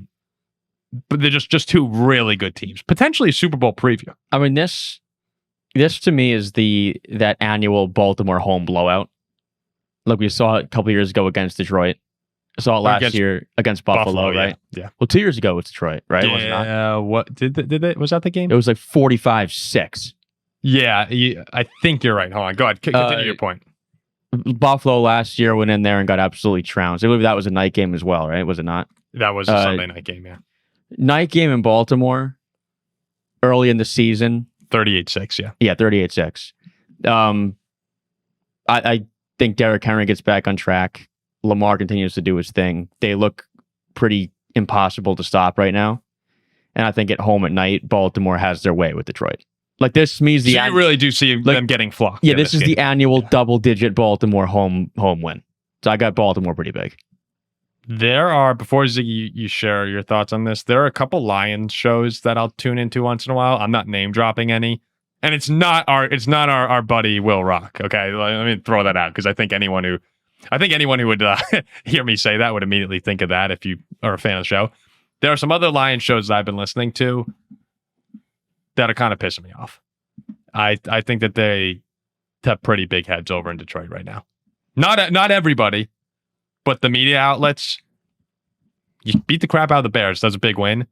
they're just two really good teams. Potentially a Super Bowl preview. I mean, this to me is that annual Baltimore home blowout. Like we saw it a couple years ago against Detroit. I saw it last year against Buffalo, right? Yeah. Well, 2 years ago it was Detroit, right? Yeah. Was it not? What did they? Was that the game? It was like 45-6. Yeah, I think you're right. Hold on. Go ahead. Continue your point. Buffalo last year went in there and got absolutely trounced. I believe that was a night game as well, right? Was it not? That was a Sunday night game, yeah. Night game in Baltimore early in the season. 38-6, yeah. Yeah, 38-6. I think Derrick Henry gets back on track. Lamar continues to do his thing. They look pretty impossible to stop right now. And I think at home at night, Baltimore has their way with Detroit. Like this means you really do see them getting flocked. Yeah, this is the annual double-digit Baltimore home win. So I got Baltimore pretty big. There are, before Ziggy, you share your thoughts on this, there are a couple Lions shows that I'll tune into once in a while. I'm not name dropping any. And it's not our buddy Will Rock. Okay, let me throw that out because I think anyone who would hear me say that would immediately think of that if you are a fan of the show. There are some other Lions shows that I've been listening to that are kind of pissing me off. I think that they have pretty big heads over in Detroit right now. Not everybody, but the media outlets. You beat the crap out of the Bears. That's a big win.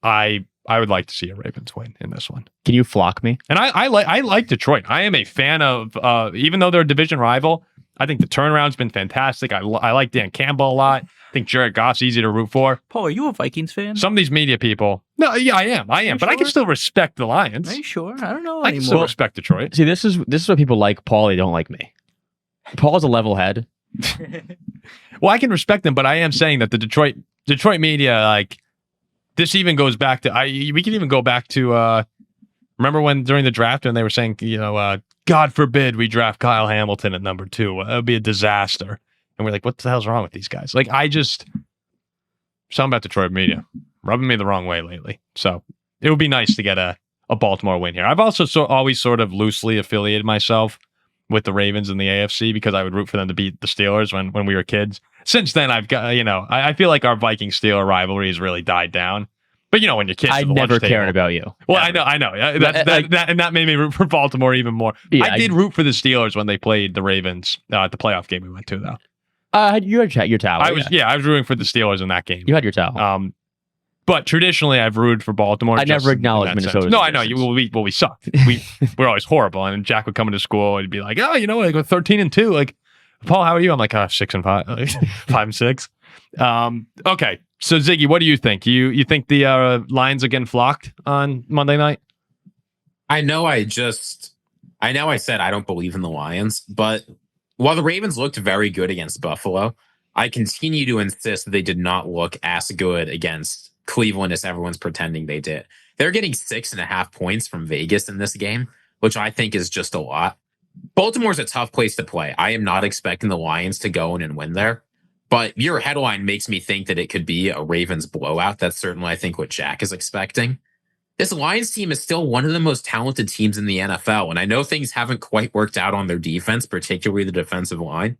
I would like to see a Ravens win in this one. Can you flock me? And I like Detroit. I am a fan of even though they're a division rival. I think the turnaround's been fantastic. I like Dan Campbell a lot. I think Jared Goff's easy to root for. Paul, are you a Vikings fan? Some of these media people. No, yeah, I am. But sure? I can still respect the Lions. Are you sure? I don't know I can still anymore. respect Detroit. See, this is what people like Paul. They don't like me. Paul's a level head. Well, I can respect them, but I am saying that the Detroit media, like, this even goes back to we can even go back to remember when during the draft when they were saying, God forbid we draft Kyle Hamilton at number 2. That would be a disaster. And we're like, what the hell's wrong with these guys? Like, something about Detroit media rubbing me the wrong way lately. So it would be nice to get a Baltimore win here. I've also always sort of loosely affiliated myself with the Ravens in the AFC because I would root for them to beat the Steelers when we were kids. Since then, I've got, I feel like our Viking-Steeler rivalry has really died down. But when your kids, I never cared about you. Well, ever. I know. That made me root for Baltimore even more. Yeah, I did root for the Steelers when they played the Ravens at the playoff game we went to, though. You had your towel. I was rooting for the Steelers in that game. You had your towel. But traditionally, I've rooted for Baltimore. I never acknowledged Minnesota. No, I know. We sucked. We're always horrible. And Jack would come into school and be like, oh, I go 13-2. Like, Paul, how are you? I'm like, 6-5, 5-6. Okay. So Ziggy, what do you think? You think the Lions are getting flocked on Monday night? I know I said I don't believe in the Lions, but while the Ravens looked very good against Buffalo, I continue to insist that they did not look as good against Cleveland as everyone's pretending they did. They're getting 6.5 points from Vegas in this game, which I think is just a lot. Baltimore's a tough place to play. I am not expecting the Lions to go in and win there. But your headline makes me think that it could be a Ravens blowout. That's certainly, I think, what Jack is expecting. This Lions team is still one of the most talented teams in the NFL, and I know things haven't quite worked out on their defense, particularly the defensive line.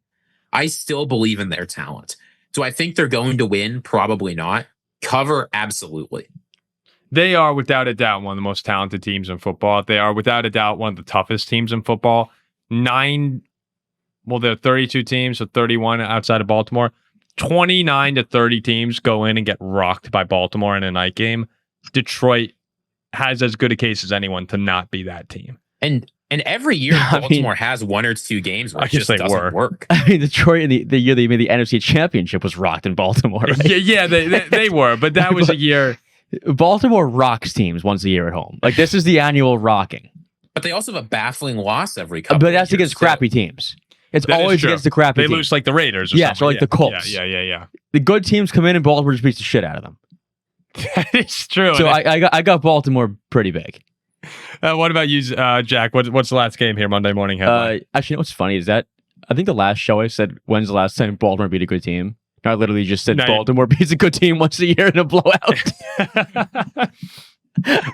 I still believe in their talent. Do I think they're going to win? Probably not. Cover? Absolutely. They are, without a doubt, one of the most talented teams in football. They are, without a doubt, one of the toughest teams in football. There are 32 teams, so 31 outside of Baltimore. 29 to 30 teams go in and get rocked by Baltimore in a night game. Detroit has as good a case as anyone to not be that team. And And every year, Baltimore has one or two games where it just doesn't work. I mean, Detroit, the year they made the NFC Championship was rocked in Baltimore, right? Yeah, they were, but that was a year. Baltimore rocks teams once a year at home. Like, this is the annual rocking. But they also have a baffling loss every couple But that's years, against crappy teams. It's That is always true. against the crappy They teams. lose like the Raiders or Yes, something. or like the Colts. Yeah. The good teams come in and Baltimore just beats the shit out of them. That is true. So I got Baltimore pretty big. What about you, Jack? What's the last game here Monday morning headline? Actually, you know what's funny is that I think the last show I said, when's the last time Baltimore beat a good team? I literally just said Baltimore beats a good team once a year in a blowout.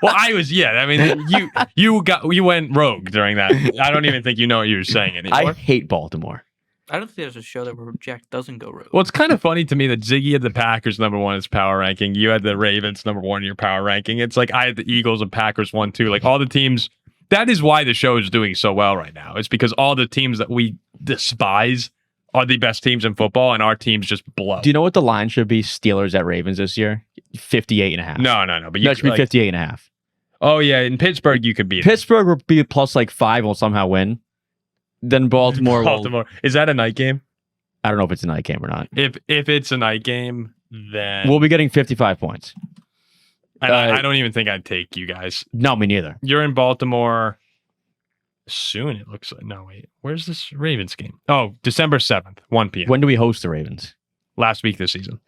Well, I mean, you went rogue during that. I don't even think you know what you were saying anymore. I hate Baltimore. I don't think there's a show that where Jack doesn't go rogue. Well, it's kind of funny to me that Ziggy had the Packers #1 in his power ranking. You had the Ravens #1 in your power ranking. It's like I had the Eagles and Packers 1, 2. Like all the teams. That is why the show is doing so well right now. It's because all the teams that we despise are the best teams in football, and our teams just blow. Do you know what the line should be? Steelers at Ravens this year? 58.5. No. But you That should be 58.5. Oh yeah, in Pittsburgh you could beat it. Pittsburgh will be plus like 5 will somehow win. Then Baltimore will. Is that a night game? I don't know if it's a night game or not. If it's a night game, then We'll be getting 55 points. and I don't even think I'd take you guys. No, me neither. You're in Baltimore soon. It looks like. No, wait. Where's this Ravens game? Oh, December 7th, 1 p.m. When do we host the Ravens? Last week this season.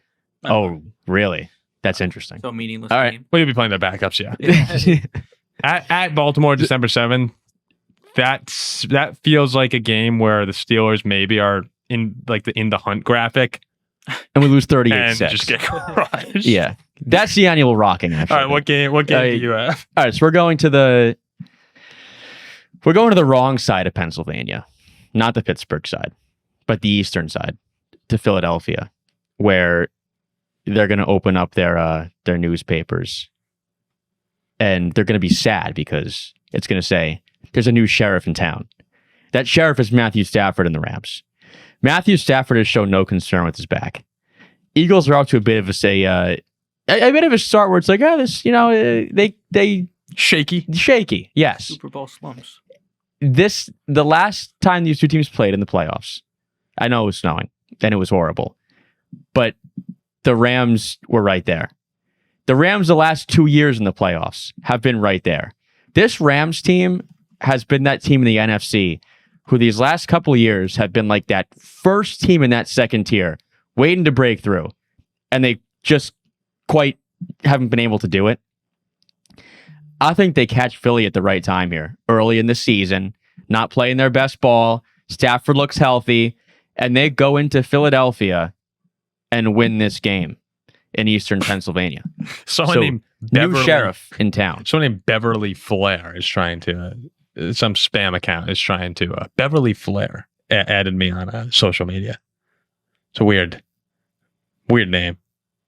Oh, really? That's interesting. So meaningless All right. game. Well, you'll be playing their backups, yeah. At Baltimore, December 7th. That feels like a game where the Steelers maybe are in the hunt graphic And we lose 38-6. and just get crushed. Yeah. That's the annual rocking, actually. All right, what game do you have? All right, so we're going to the wrong side of Pennsylvania. Not the Pittsburgh side, but the eastern side, to Philadelphia, where they're going to open up their newspapers. And they're going to be sad because it's going to say there's a new sheriff in town. That sheriff is Matthew Stafford and the Rams. Matthew Stafford has shown no concern with his back. Eagles are off to a bit of a start where it's like, they shaky. Yes. Super Bowl slumps. The last time these two teams played in the playoffs, I know it was snowing and it was horrible, but the Rams were right there. The Rams, the last 2 years in the playoffs, have been right there. This Rams team has been that team in the NFC who these last couple of years have been like that first team in that second tier, waiting to break through. And they just quite haven't been able to do it. I think they catch Philly at the right time here, early in the season, not playing their best ball. Stafford looks healthy, and they go into Philadelphia and win this game in Eastern Pennsylvania. Someone named Beverly, new sheriff in town. Someone named Beverly Flair is trying to, some spam account is trying to, Beverly Flair added me on social media. It's a weird name.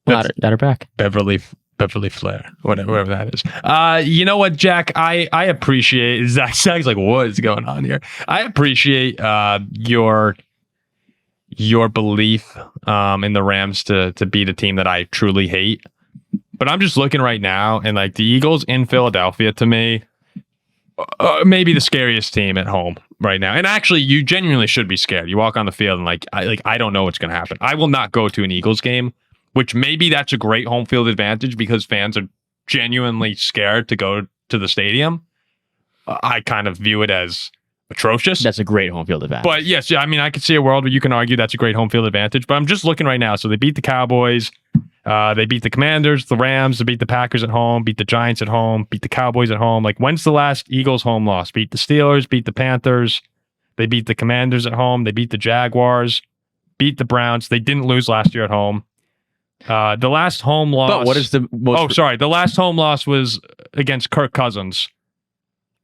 That are back. Beverly Flair, whatever that is. You know what, Jack? I appreciate, Zach's like, what is going on here? I appreciate your belief in the Rams to beat a team that I truly hate. But I'm just looking right now, and like the Eagles in Philadelphia, to me, maybe the scariest team at home right now. And actually, you genuinely should be scared. You walk on the field and I don't know what's going to happen. I will not go to an Eagles game, which maybe that's a great home field advantage because fans are genuinely scared to go to the stadium. I kind of view it as atrocious. That's a great home field advantage. But yes, I mean, I could see a world where you can argue that's a great home field advantage. But I'm just looking right now. So they beat the Cowboys. They beat the Commanders, the Rams. They beat the Packers at home. Beat the Giants at home. Beat the Cowboys at home. Like, when's the last Eagles home loss? Beat the Steelers. Beat the Panthers. They beat the Commanders at home. They beat the Jaguars. Beat the Browns. They didn't lose last year at home. The last home loss. But what is the most? The last home loss was against Kirk Cousins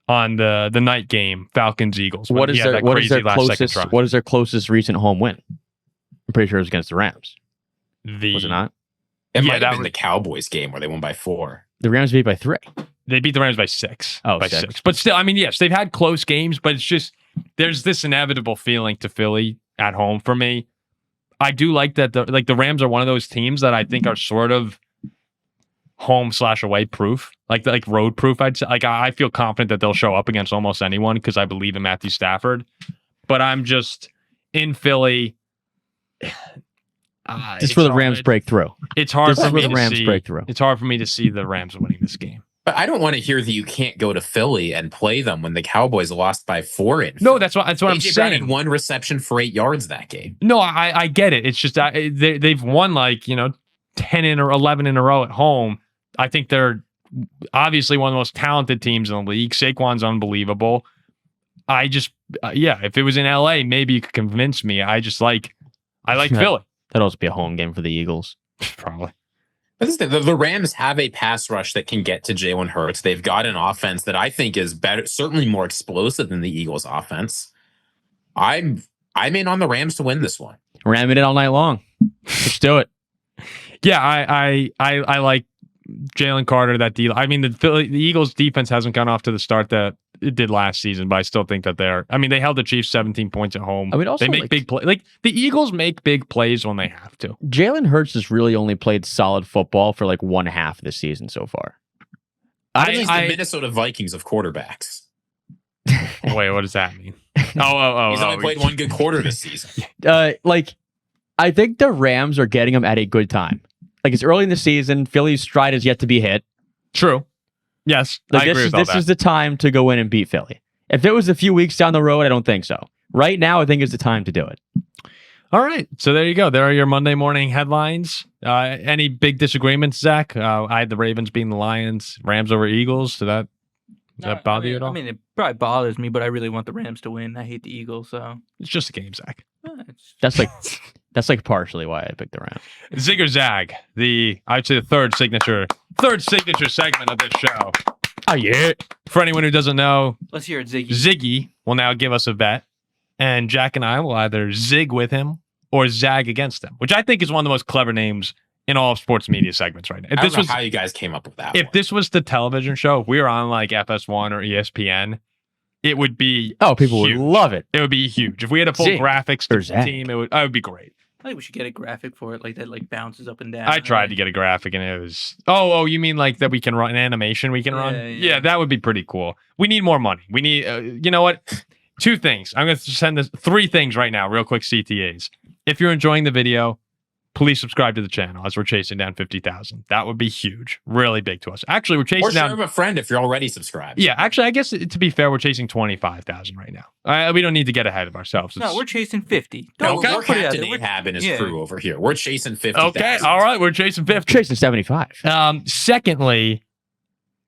on the night game, Falcons-Eagles. What is their closest recent home win? I'm pretty sure it was against the Rams. Was it not? It might have been the Cowboys game where they won by 4. The Rams beat by 3. They beat the Rams by 6. Oh, by 6. But still, I mean, yes, they've had close games, but it's just there's this inevitable feeling to Philly at home for me. I do like that the Rams are one of those teams that I think are sort of home/away proof, like road proof. I'd say, like, I feel confident that they'll show up against almost anyone because I believe in Matthew Stafford. But I'm just in Philly. Just for the Rams breakthrough. It's hard for me the to Rams see. breakthrough. It's hard for me to see the Rams winning this game. But I don't want to hear that you can't go to Philly and play them when the Cowboys lost by 4 in No, Philly. that's what I'm AJ Brown had saying. 1 reception for 8 yards that game. No, I get it. It's just they've won 10 or 11 in a row at home. I think they're obviously one of the most talented teams in the league. Saquon's unbelievable. I just if it was in LA, maybe you could convince me. I like Philly. That'd also be a home game for the Eagles. Probably. But this is the Rams have a pass rush that can get to Jalen Hurts. They've got an offense that I think is better, certainly more explosive than the Eagles' offense. I'm in on the Rams to win this one. Ramming it all night long. Let's do it. Yeah, I like Jalen Carter, that deal. I mean, the Eagles defense hasn't gone off to the start that it did last season, but I still think that they held the Chiefs 17 points at home. I mean, also, they make big plays. Like, the Eagles make big plays when they have to. Jalen Hurts has really only played solid football for like 1/2 this season so far. He's the Minnesota Vikings of quarterbacks. Wait, what does that mean? Oh. He's only played 1 good quarter this season. I think the Rams are getting him at a good time. Like, it's early in the season. Philly's stride is yet to be hit. True. Yes, like, I agree with all that. This is the time to go in and beat Philly. If it was a few weeks down the road, I don't think so. Right now, I think is the time to do it. All right. So there you go. There are your Monday morning headlines. Any big disagreements, Zach? I had the Ravens beating the Lions, Rams over Eagles. Does that bother you at all? I mean, it probably bothers me, but I really want the Rams to win. I hate the Eagles, so It's just a game, Zach. That's like partially why I picked the Rams. Zig or Zag, I'd say the third signature segment of this show. Oh yeah. For anyone who doesn't know, let's hear it, Ziggy. Ziggy will now give us a bet, and Jack and I will either zig with him or zag against him, which I think is one of the most clever names in all of sports media segments right now. I don't know how you guys came up with that. If this was the television show, if we were on like FS1 or ESPN, it would be people huge. would love it. It would be huge. If we had a full Zig graphics or Zag. team, it would be great. I think we should get a graphic for it, like that, like bounces up and down. I tried to get a graphic, and it was. Oh, you mean like that we can run an animation? We can run. Yeah, that would be pretty cool. We need more money. We need. You know what? 2 things. I'm going to send this 3 things right now, real quick. CTAs. If you're enjoying the video, please subscribe to the channel as we're chasing down 50,000. That would be huge, really big to us. Actually, we're chasing or share down. with a friend if you're already subscribed. Yeah, actually, I guess to be fair, we're chasing 25,000 right now. We don't need to get ahead of ourselves. No, we're chasing 50. No, Okay. we're Captain Ahab and his crew over here. We're chasing 50,000. Okay, all right, we're chasing 50. Chasing 75. Secondly,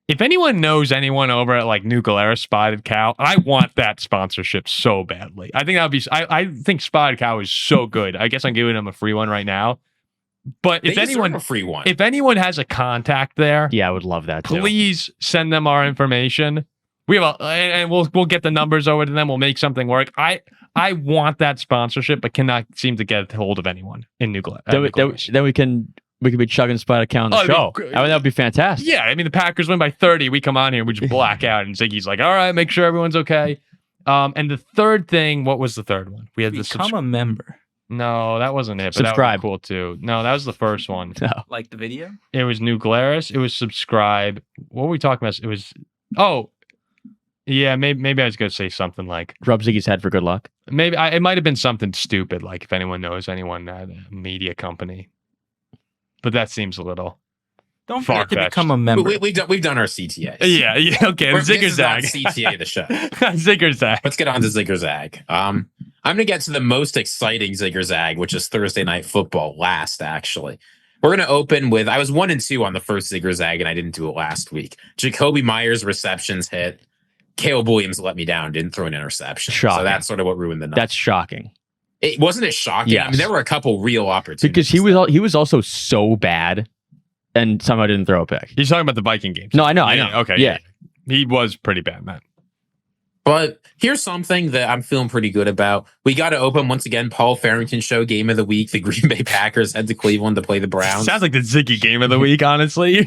if anyone knows anyone over at like New Glarus Spotted Cow, I want that sponsorship so badly. I think that would be. I think Spotted Cow is so good. I guess I'm giving them a free one right now. But if anyone, a free one. If anyone has a contact there, Yeah, I would love that too. please send them our information. We have and we'll get the numbers over to them. We'll make something work. I want that sponsorship, but cannot seem to get hold of anyone in New Glarus. Then we can be chugging Spot account on the show. That would be fantastic. Yeah, I mean, the Packers win by 30. We come on here and we just black out. And Ziggy's like, all right, make sure everyone's okay. And the third thing, what was the third one? We had Become a member. No, that wasn't it. But Subscribe. That was cool too. No, that was the first one. No. Like the video? It was New Glarus. It was subscribe. What were we talking about? It was, yeah, maybe I was going to say something like. Rub Ziggy's head for good luck. Maybe it might have been something stupid, like if anyone knows anyone at a media company. But that seems a little. Don't forget to far-fetched. become a member. We've done our CTAs. Yeah, okay. Zig or Zag. CTA the show. Zig or Zag. Let's get on to Zig or Zag. I'm going to get to the most exciting Zig or Zag, which is Thursday Night Football last, actually. We're going to open with, I was 1-2 on the first Zig or Zag, and I didn't do it last week. Jacoby Myers receptions hit. Caleb Williams let me down, didn't throw an interception. Shocking. So that's sort of what ruined the night. That's shocking. Wasn't it shocking? Yes. I mean, there were a couple real opportunities. Because he was also so bad and somehow didn't throw a pick. He's talking about the Viking games. No, I know. Okay. Yeah. He was pretty bad, man. But here's something that I'm feeling pretty good about. We got to open once again, Paul Farrington show game of the week. The Green Bay Packers head to Cleveland to play the Browns. Sounds like the Ziggy game of the week, honestly.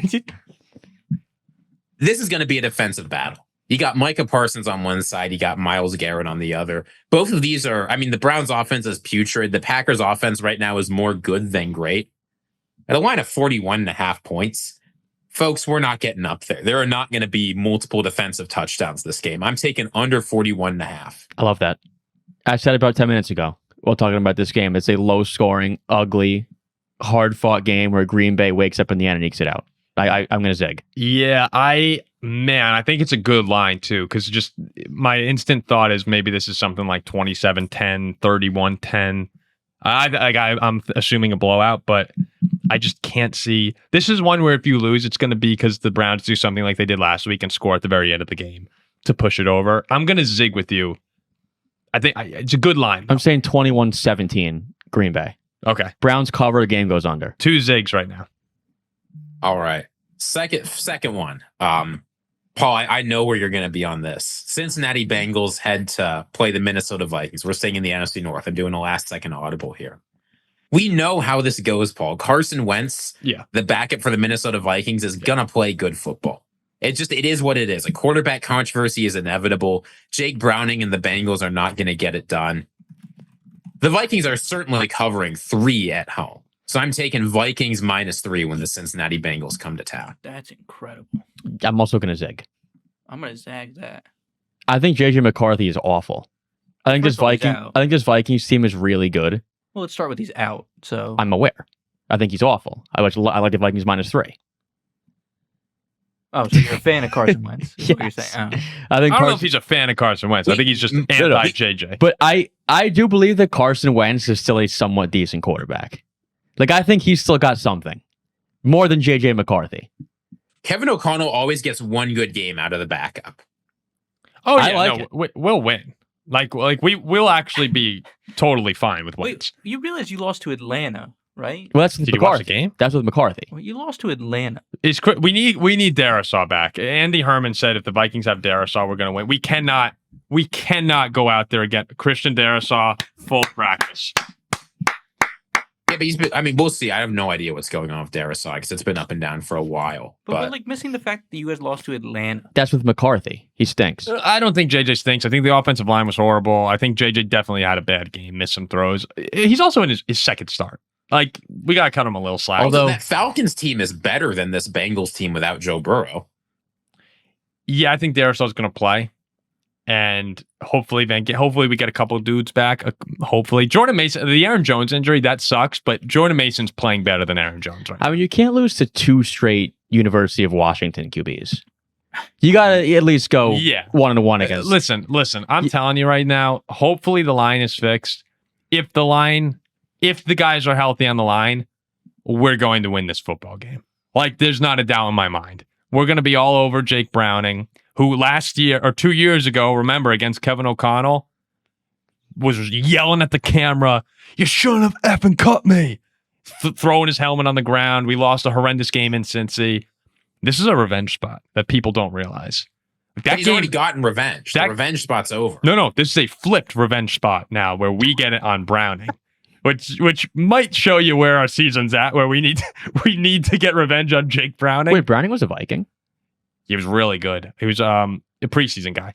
This is going to be a defensive battle. You got Micah Parsons on one side. You got Myles Garrett on the other. Both of these are, I mean, the Browns offense is putrid. The Packers offense right now is more good than great. At a line of 41.5 points, Folks, we're not getting up there. There are not going to be multiple defensive touchdowns this game. I'm taking under 41.5. I love that. I said about 10 minutes ago while talking about this game. It's a low-scoring, ugly, hard-fought game where Green Bay wakes up in the end and ekes it out. I'm going to zig. Yeah, I think it's a good line, too, because just my instant thought is maybe this is something like 27-10, 31-10. I'm assuming a blowout, but I just can't see. This is one where if you lose, it's going to be because the Browns do something like they did last week and score at the very end of the game to push it over. I'm going to zig with you. I think it's a good line. I'm saying 21-17 Green Bay. Okay. Browns cover, the game goes under. 2 zigs right now. All right. Second one. Paul, I know where you're going to be on this. Cincinnati Bengals head to play the Minnesota Vikings. We're staying in the NFC North. I'm doing a last-second audible here. We know how this goes, Paul. Carson Wentz, the backup for the Minnesota Vikings, is going to play good football. It is what it is. A quarterback controversy is inevitable. Jake Browning and the Bengals are not going to get it done. The Vikings are certainly covering 3 at home. So I'm taking Vikings -3 when the Cincinnati Bengals come to town. That's incredible. I'm also going to zig. I'm going to zag that. I think JJ McCarthy is awful. I think this Vikings team is really good. Well, let's start with he's out. So I'm aware. I think he's awful. I like the Vikings -3. Oh, so you're a fan of Carson Wentz? Is Yes. what you're saying? Oh. I don't know if he's a fan of Carson Wentz. I think he's just anti-JJ. But I do believe that Carson Wentz is still a somewhat decent quarterback. Like, I think he's still got something. More than JJ McCarthy. Kevin O'Connell always gets one good game out of the backup. Oh, yeah. We'll win. Like we'll actually be totally fine with Wentz. Wait, you realize you lost to Atlanta, right? Well, that's with Did you watch the McCarthy. game? That's with McCarthy. Well, you lost to Atlanta. We need Darisaw back. Andy Herman said if the Vikings have Darisaw, we're going to win. We cannot go out there again. Christian Darisaw, full practice. Yeah, but we'll see. I have no idea what's going on with Darisaw because it's been up and down for a while. But we're like missing the fact that you guys lost to Atlanta. That's with McCarthy. He stinks. I don't think JJ stinks. I think the offensive line was horrible. I think JJ definitely had a bad game, missed some throws. He's also in his second start. Like, we got to cut him a little slack. Although that Falcons team is better than this Bengals team without Joe Burrow. Yeah, I think Darisaw's going to play. And hopefully we get a couple of dudes back. Hopefully. Jordan Mason, the Aaron Jones injury, that sucks, but Jordan Mason's playing better than Aaron Jones right now. I mean, you can't lose to 2 straight University of Washington QBs. You got to at least go 1-1 against. Listen, I'm telling you right now, hopefully the line is fixed. If the guys are healthy on the line, we're going to win this football game. Like, there's not a doubt in my mind. We're going to be all over Jake Browning, who last year or 2 years ago, remember, against Kevin O'Connell, was yelling at the camera, "You shouldn't have effing cut me," throwing his helmet on the ground. We lost a horrendous game in Cincy. This is a revenge spot that people don't realize. He's already gotten revenge. The revenge spot's over. No, this is a flipped revenge spot now where we get it on Browning. Which might show you where our season's at, where we need to get revenge on Jake Browning. Wait, Browning was a Viking? He was really good. He was a preseason guy.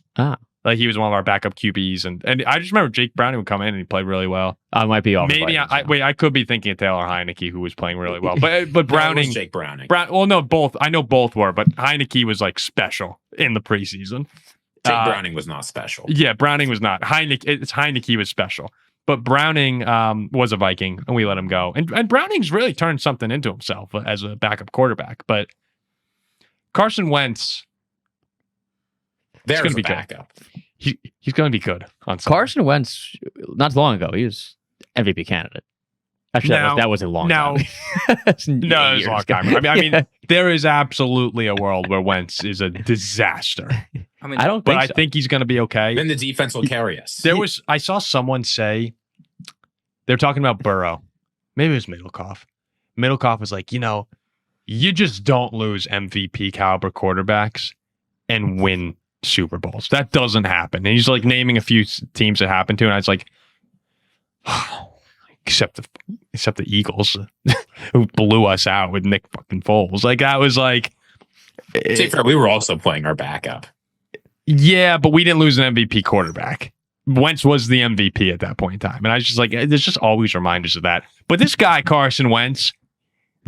Like, he was one of our backup QBs, and I just remember Jake Browning would come in and he played really well. I might be off. Maybe I could be thinking of Taylor Heineke, who was playing really well. But Browning, Jake Browning. Well, no, both. I know both were, but Heineke was like special in the preseason. Jake Browning was not special. Yeah, Browning was not. Heineke was special. But Browning was a Viking, and we let him go. And Browning's really turned something into himself as a backup quarterback. But Carson Wentz, there's going to be backup. Good. He's going to be good on Sunday. Carson Wentz, not too long ago, he was MVP candidate. Actually, that was a long time. No, it was a long time. I mean, there is absolutely a world where Wentz is a disaster. I think he's going to be okay. Then the defense will carry us. I saw someone say, they're talking about Burrow. Maybe it was Middlecoff. Middlecoff was like, you just don't lose MVP caliber quarterbacks and win Super Bowls. That doesn't happen. And he's like naming a few teams that happened to, and I was like, except the Eagles, who blew us out with Nick fucking Foles. Like, that was like, we were also playing our backup. Yeah, but we didn't lose an MVP quarterback. Wentz was the MVP at that point in time. And I was just like, there's just always reminders of that. But this guy, Carson Wentz,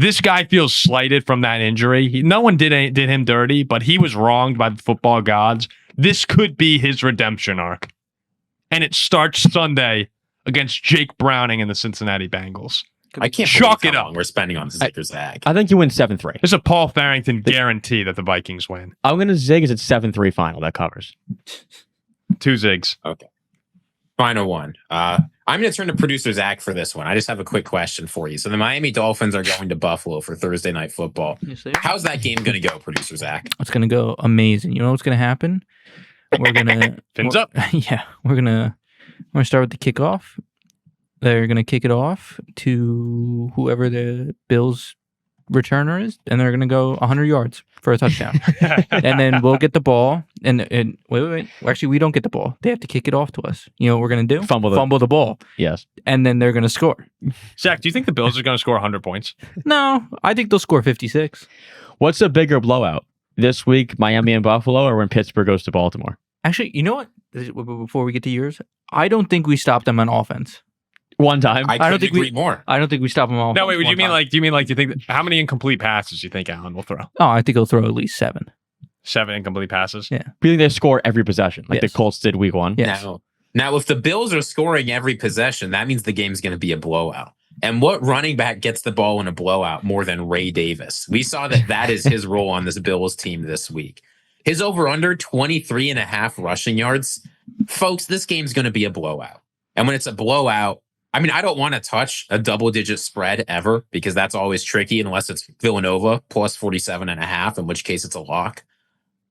This guy feels slighted from that injury. No one did him dirty, but he was wronged by the football gods. This could be his redemption arc. And it starts Sunday against Jake Browning and the Cincinnati Bengals. I can't Chalk believe it how up. long we're spending on Zigger Zag. I think you win 7-3. There's a Paul Farrington guarantee that the Vikings win. I'm going to zig as it's 7-3 final. That covers. 2 zigs. Okay. Final one. I'm going to turn to producer Zach for this one. I just have a quick question for you. So the Miami Dolphins are going to Buffalo for Thursday Night Football. Yes, they are. How's that game going to go, producer Zach? It's gonna go amazing. You know what's gonna happen? We're gonna Fins up. Yeah, we're gonna start with the kickoff. They're gonna kick it off to whoever the Bills returner is, and they're gonna go 100 yards for a touchdown. And then we'll get the ball. And wait. Actually, we don't get the ball. They have to kick it off to us. You know what we're gonna do? Fumble the ball. Yes. And then they're gonna score. Zach, do you think the Bills are going to score 100 points? No, I think they'll score 56. What's a bigger blowout? This week, Miami and Buffalo, or when Pittsburgh goes to Baltimore? Actually, you know what? Before we get to yours, I don't think we stopped them on offense. One time. I don't couldn't think agree more. I don't think we stop them on offense. No, wait, do you one mean time. like, do you think, how many incomplete passes do you think Allen will throw? Oh, I think he'll throw at least 7. 7 incomplete passes? Yeah. We think they score every possession, like Yes. the Colts did week 1. Yes. Now, if the Bills are scoring every possession, that means the game's going to be a blowout. And what running back gets the ball in a blowout more than Ray Davis? We saw that is his role on this Bills team this week. His over-under, 23.5 rushing yards. Folks, this game's going to be a blowout. And when it's a blowout, I mean, I don't want to touch a double-digit spread ever because that's always tricky unless it's Villanova plus 47.5, in which case it's a lock.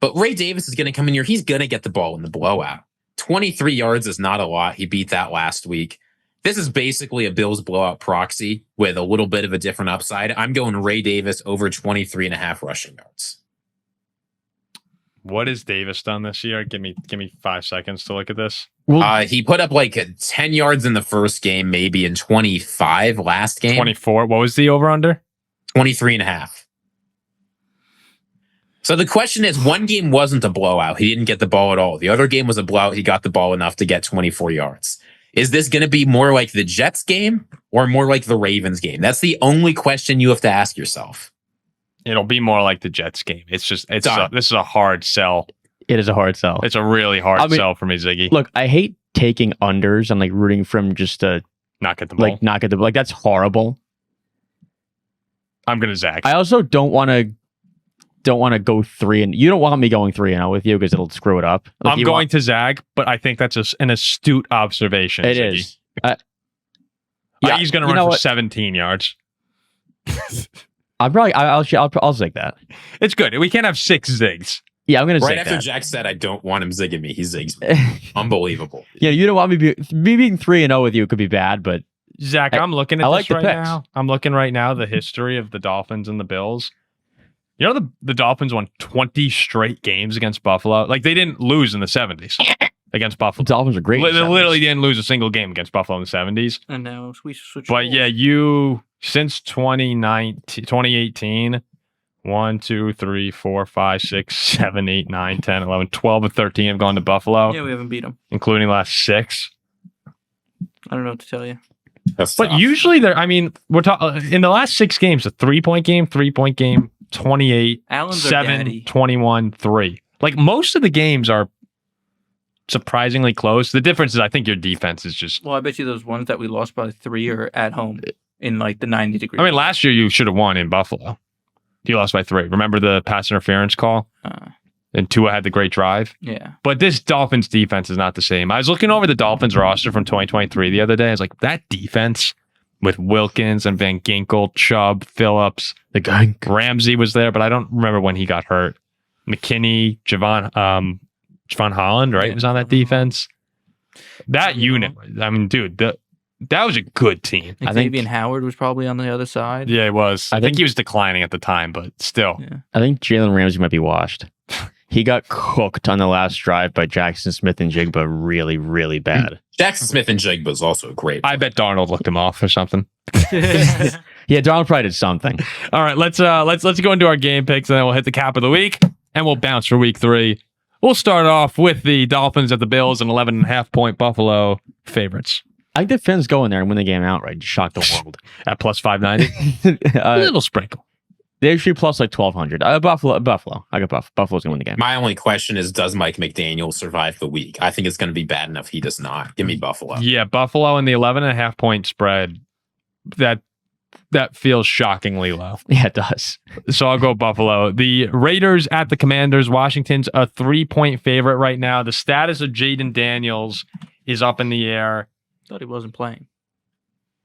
But Ray Davis is going to come in here. He's going to get the ball in the blowout. 23 yards is not a lot. He beat that last week. This is basically a Bills blowout proxy with a little bit of a different upside. I'm going Ray Davis over 23.5 rushing yards. What has Davis done this year? Give me 5 seconds to look at this. He put up like 10 yards in the first game, maybe in 25 last game. 24. What was the over-under? 23.5. So the question is, one game wasn't a blowout. He didn't get the ball at all. The other game was a blowout. He got the ball enough to get 24 yards. Is this going to be more like the Jets game or more like the Ravens game? That's the only question you have to ask yourself. It'll be more like the Jets game. This is a hard sell. It is a hard sell. It's a really hard sell for me, Ziggy. Look, I hate taking unders and like rooting for him just to not get the ball. not get the like. That's horrible. I'm gonna Zach. I also don't want to go 3 and you don't want me going 3-0 with you because it'll screw it up. Like, I'm going to zag, but I think that's an astute observation. It Ziggy. is. He's going to run for 17 yards. I'll zig that. It's good. We can't have 6 zigs. Yeah, I'm going to Right zig after that. Jack said, I don't want him zigging me. He zigs me. Unbelievable. Yeah, you don't want me being 3-0 with you could be bad, but Zach, I'm looking at I like this the right picks. now. I'm looking right now the history of the Dolphins and the Bills. You know, the Dolphins won 20 straight games against Buffalo. Like, they didn't lose in the 70s against Buffalo. the Dolphins are great. They literally didn't lose a single game against Buffalo in the 70s. And now we switch. But roles. yeah, since 2018, 1, 2, 3, 4, 5, 6, 7, 8, 9, 10, 11, 12, and 13 have gone to Buffalo, Yeah, we haven't beat them. including the last 6. I don't know what to tell you. That's But tough. usually, we're talking in the last 6 games, a 3-point game, 3-point game, 28, Allen's our 7, daddy. 21, 3. Like, most of the games are surprisingly close. The difference is I think your defense is just... Well, I bet you those ones that we lost by 3 are at home in like the 90 degrees. I mean, last year you should have won in Buffalo. You lost by 3. Remember the pass interference call? And Tua had the great drive. Yeah. But this Dolphins defense is not the same. I was looking over the Dolphins roster from 2023 the other day. I was like, that defense with Wilkins and Van Ginkel, Chubb, Phillips, The gang. Ramsey was there, but I don't remember when he got hurt. McKinney, Javon Holland, right, Yeah, was on that Javon defense. That unit, I mean, dude, that was a good team. I think- Xavier Howard was probably on the other side. Yeah, it was. I I think think- he was declining at the time, but still. Yeah. I think Jalen Ramsey might be washed. He got cooked on the last drive by Jackson Smith and Jigba really, really bad. Jackson Smith and Jigba is also great. I bet Darnold looked him off or something. Yeah, Donald probably did something. All right, let's go into our game picks, and then we'll hit the cap of the week, and we'll bounce for week 3. We'll start off with the Dolphins at the Bills and 11.5-point Buffalo favorites. I think the Finns go in there and win the game outright. Shock the world. At plus 590. A little sprinkle. They should be plus like 1,200. Buffalo. I got Buffalo. Buffalo's gonna win the game. My only question is, does Mike McDaniel survive the week? I think it's going to be bad enough he does not. Give me Buffalo. Yeah, Buffalo and the 11.5 point spread. That feels shockingly low. Yeah, it does. So I'll go Buffalo. The Raiders at the Commanders. Washington's a 3-point favorite right now. The status of Jaden Daniels is up in the air. Thought he wasn't playing.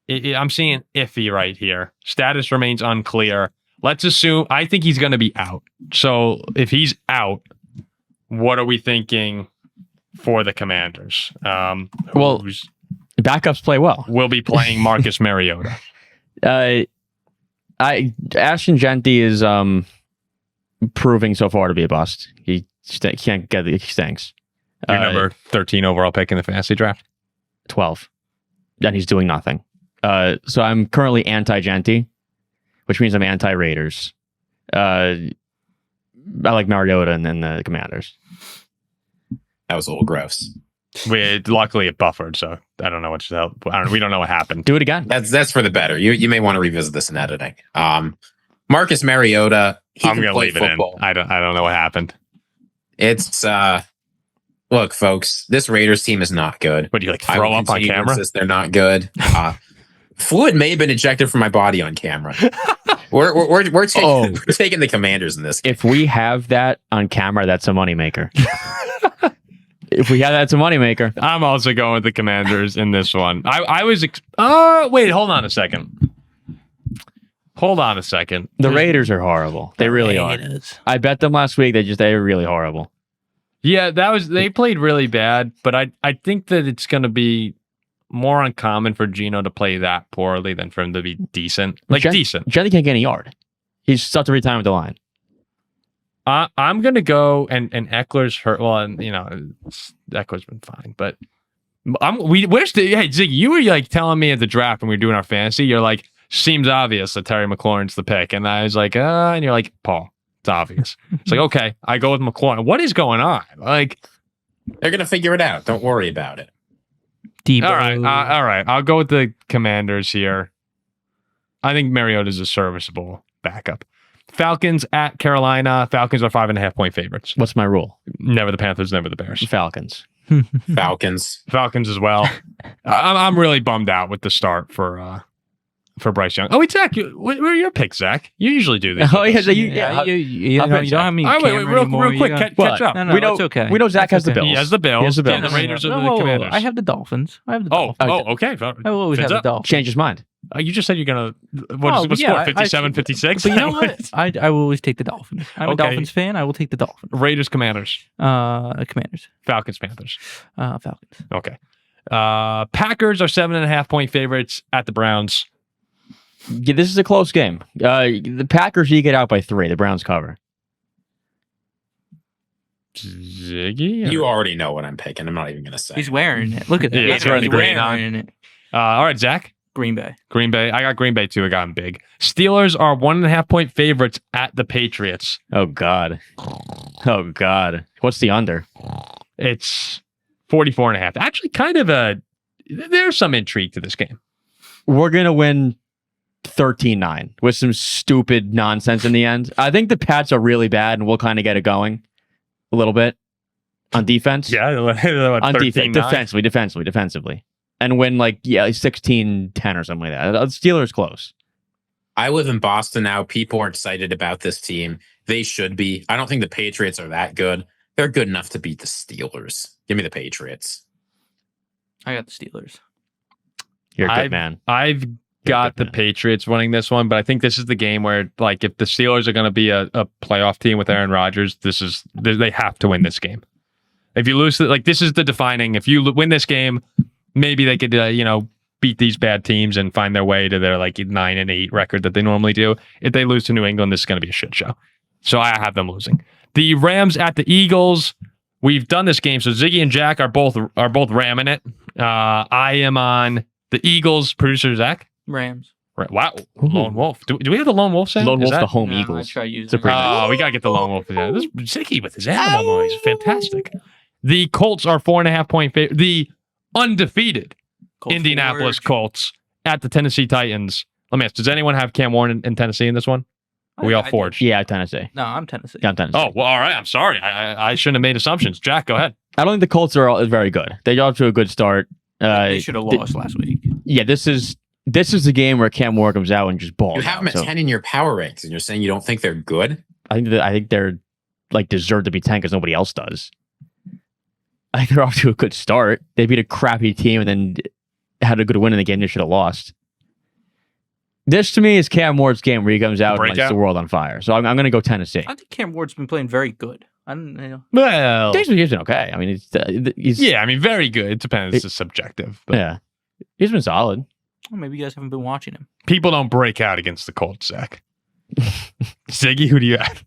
I'm seeing iffy right here. Status remains unclear. Let's assume, I think he's going to be out. So if he's out, what are we thinking for the Commanders? Well, backups play well. We'll be playing Marcus Mariota. Ashton Genty is proving so far to be a bust. He can't get he stinks. Your number 13 overall pick in the fantasy draft? 12. And he's doing nothing. So I'm currently anti-Genty, which means I'm anti-Raiders. I like Mariota and then the Commanders. That was a little gross. Luckily it buffered, so I don't know what to tell. We don't know what happened. Do it again. That's for the better. You may want to revisit this in editing. Marcus Mariota. I'm going to leave football. It in. I don't know what happened. It's look, folks. This Raiders team is not good. What do you like? Throw up on camera? They're not good. Fluid may have been ejected from my body on camera. We're taking the Commanders in this game. If we have that on camera, that's a moneymaker. If we have that, it's a moneymaker. I'm also going with the Commanders in this one. I was. Wait, hold on a second. The Raiders are horrible. They really are. I bet them last week. They're really horrible. Yeah, they played really bad, but I think that it's going to be more uncommon for Geno to play that poorly than for him to be decent. Decent. Jenny can't get any yard. He's stuck every time with the line. I'm gonna go and Eckler's hurt. Well, and Eckler's been fine, but hey Ziggy, you were like telling me at the draft when we were doing our fantasy, you're like, seems obvious that Terry McLaurin's the pick, and I was like, and you're like, Paul, it's obvious. It's like, okay, I go with McLaurin. What is going on? Like, they're gonna figure it out. Don't worry about it. Debo. All right. I'll go with the Commanders here. I think Mariota's a serviceable backup. Falcons at Carolina. Falcons are 5.5 point favorites. What's my rule? Never the Panthers, never the Bears. Falcons as well. I'm really bummed out with the start for Bryce Young. Oh, wait, Zach, where are your picks, Zach? You usually do this. Oh, yeah, you don't have me. Real quick, catch up. No, it's okay. We know Zach has the Bills. He has the Bills. The And the Raiders are the Commanders. I have the Dolphins. Okay. I will always have the Dolphins. Change his mind. You just said you're going to, what's score, 57, 56? But you know what? I will always take the Dolphins. I'm a Dolphins fan. I will take the Dolphins. Raiders, Commanders. Commanders. Falcons, Panthers. Falcons. Okay. Packers are 7.5 point favorites at the Browns. Yeah, this is a close game. The Packers eke it out by 3. The Browns cover. Ziggy? You already know what I'm picking. I'm not even going to say. He's wearing it. Look at that. Yeah, he's wearing the green on. It. All right, Zach. Green Bay. I got Green Bay too. I got them big. Steelers are 1.5 point favorites at the Patriots. Oh God. What's the under? It's 44.5. Actually, kind of there's some intrigue to this game. We're going to win 13-9 with some stupid nonsense in the end. I think the Pats are really bad and we'll kind of get it going a little bit on defense. Yeah. On defense, defensively. And win 16-10 or something like that. The Steelers close. I live in Boston now. People are excited about this team. They should be. I don't think the Patriots are that good. They're good enough to beat the Steelers. Give me the Patriots. I got the Steelers. You're a good man. I've got the Patriots winning this one, but I think this is the game where, if the Steelers are going to be a playoff team with Aaron Rodgers, they have to win this game. If you lose, this is the defining. If you win this game, maybe they could, beat these bad teams and find their way to their 9-8 record that they normally do. If they lose to New England, this is going to be a shit show. So I have them losing. The Rams at the Eagles. We've done this game, so Ziggy and Jack are both ramming it. I am on the Eagles. Producer Zach. Rams. Right. Wow. Lone Wolf. Do we have the Lone Wolf sound? Lone Wolf's the home Eagles. I try using we got to get the Lone Wolf. Yeah, this is Ziggy with his animal noise. Fantastic. The Colts are 4.5 point favorite. The undefeated Colts Indianapolis Forge. Colts at the Tennessee Titans. Let me ask, does anyone have Cam Warren in Tennessee in this one? Are we all I do. forged? Yeah, Tennessee. No, I'm Tennessee. Yeah, I'm Tennessee. Oh, well, all right. I'm sorry. I shouldn't have made assumptions. Jack, go ahead. I don't think the Colts are very good. They got off to a good start. They should have lost last week. Yeah, this is the game where Cam Warren comes out and just balls. You have them out, at so 10 in your power ranks, and you're saying you don't think they're good? I think they're like deserve to be 10 because nobody else does. I think they're off to a good start. They beat a crappy team and then had a good win in the game they should have lost. This to me is Cam Ward's game where he comes out and lights the world on fire. So I'm going to go Tennessee. I think Cam Ward's been playing very good. I don't know. Well, He's been okay. I mean, he's yeah, I mean, very good. It depends. It's subjective. But yeah, he's been solid. Well, maybe you guys haven't been watching him. people don't break out against the Colts, Zach. Ziggy, who do you have?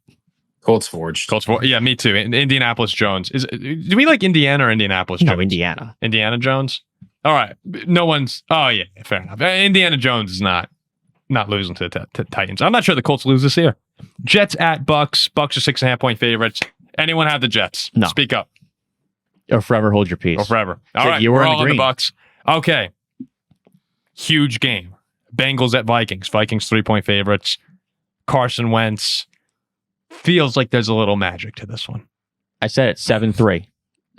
Colts Forge. Colts. Yeah, me too. Indianapolis Jones. Do we like Indiana or Indianapolis Jones? No, Indiana. Indiana Jones. All right. No one's. Oh yeah, fair enough. Indiana Jones is not losing to the Titans. I'm not sure the Colts lose this year. Jets at Bucks. Bucks are 6.5-point favorites. Anyone have the Jets? No. Speak up. Or forever hold your peace. Or forever. All So right. you were we're in the all on the green. Bucks. Okay. Huge game. Bengals at Vikings. Vikings 3-point favorites. Carson Wentz. Feels like there's a little magic to this one. I said it 7-3.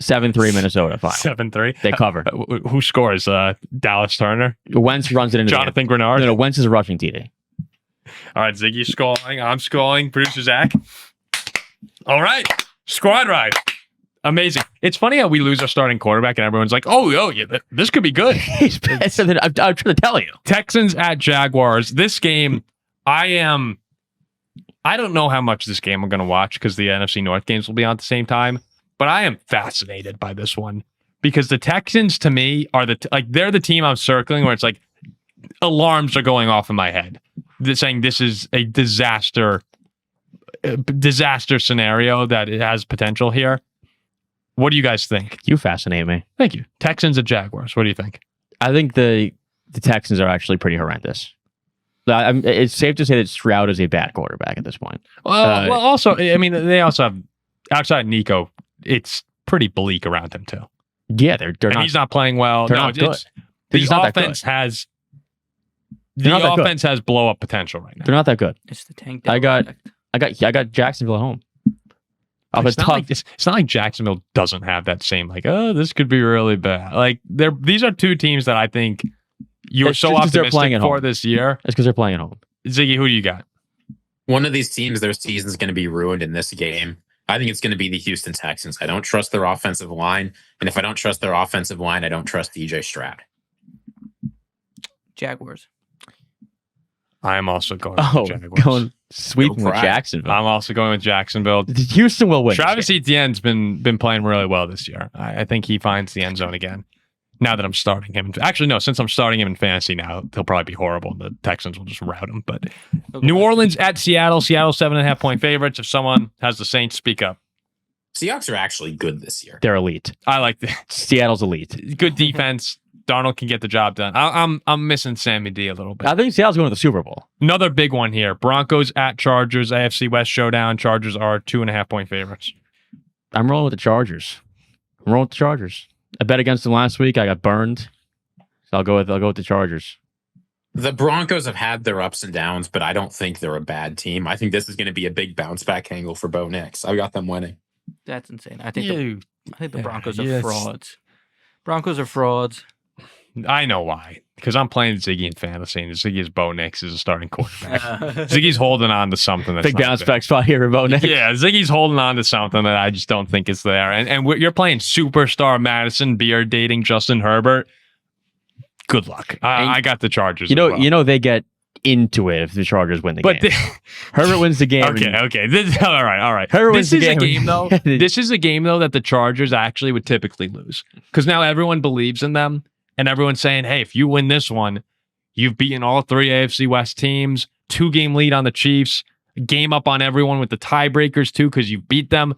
7-3 Minnesota. Final. 7-3. They cover. Who scores? Dallas Turner? Wentz runs it into Jonathan the Grenard? end. No, Wentz is rushing TD. All right, Ziggy's scoring. I'm scoring. Producer Zach. All right. Squad ride. Amazing. It's funny how we lose our starting quarterback and everyone's like, oh, yeah, this could be good. He's better than I'm trying to tell you. Texans at Jaguars. This game, I don't know how much this game I'm going to watch because the NFC North games will be on at the same time, but I am fascinated by this one because the Texans to me are they're the team I'm circling where it's like alarms are going off in my head. They're saying this is a disaster scenario that it has potential here. What do you guys think? You fascinate me. Thank you. Texans at Jaguars. What do you think? I think the Texans are actually pretty horrendous. It's safe to say that Stroud is a bad quarterback at this point. Well, also, I mean, they also have outside Nico. It's pretty bleak around him too. Yeah, they're And not. he's not playing well. They're No, not good. it's They're the just not that offense good. has They're not that good. offense has blow up potential right now. They're not that good. It's the tank. I got- effect. I got Jacksonville at home. Off a It's not, tough. like, it's not like Jacksonville doesn't have that same this could be really bad. Like these are two teams that I think you're It's so just 'cause they're playing optimistic at for home. this year. It's because they're playing at home. Ziggy, who do you got? One of these teams, their season's going to be ruined in this game. I think it's going to be the Houston Texans. I don't trust their offensive line. And if I don't trust their offensive line, I don't trust DJ Stroud. Jaguars. I am also going Oh, with Jaguars. going sweeping Go with Pride. Jacksonville. I'm also going with Jacksonville. Houston will win. Travis Etienne's been playing really well this year. I think he finds the end zone again. Now that I'm starting him. Actually, no, since I'm starting him in fantasy now, he'll probably be horrible. The Texans will just rout him. But New Orleans at Seattle. Seattle 7.5-point favorites. If someone has the Saints, speak up. Seahawks are actually good this year. They're elite. I like the Seattle's elite. good defense. Darnold can get the job done. I'm missing Sammy D a little bit. I think Seattle's going to the Super Bowl. Another big one here. Broncos at Chargers. AFC West showdown. Chargers are 2.5-point favorites. I'm rolling with the Chargers. I bet against them last week. I got burned. So I'll go with the Chargers. The Broncos have had their ups and downs, but I don't think they're a bad team. I think this is going to be a big bounce back angle for Bo Nix. I got them winning. That's insane. I think the Broncos are frauds. Broncos are frauds. I know why. Because I'm playing Ziggy in fantasy, and Ziggy's Bo Nix is a starting quarterback. Ziggy's holding on to something that's Big not bounce there. back spot here for Bo Nix. Yeah, Ziggy's holding on to something that I just don't think is there. And you're playing superstar Madison beard dating Justin Herbert. Good luck. I got the Chargers. You know, as well. they get into it if the Chargers win the game. Herbert wins the game. Okay. All right. Herbert wins This the is a game. game though. This is a game though that the Chargers actually would typically lose because now everyone believes in them, and everyone's saying, "Hey, if you win this one, you've beaten all 3 AFC West teams, 2-game lead on the Chiefs, game up on everyone with the tiebreakers too because you beat them."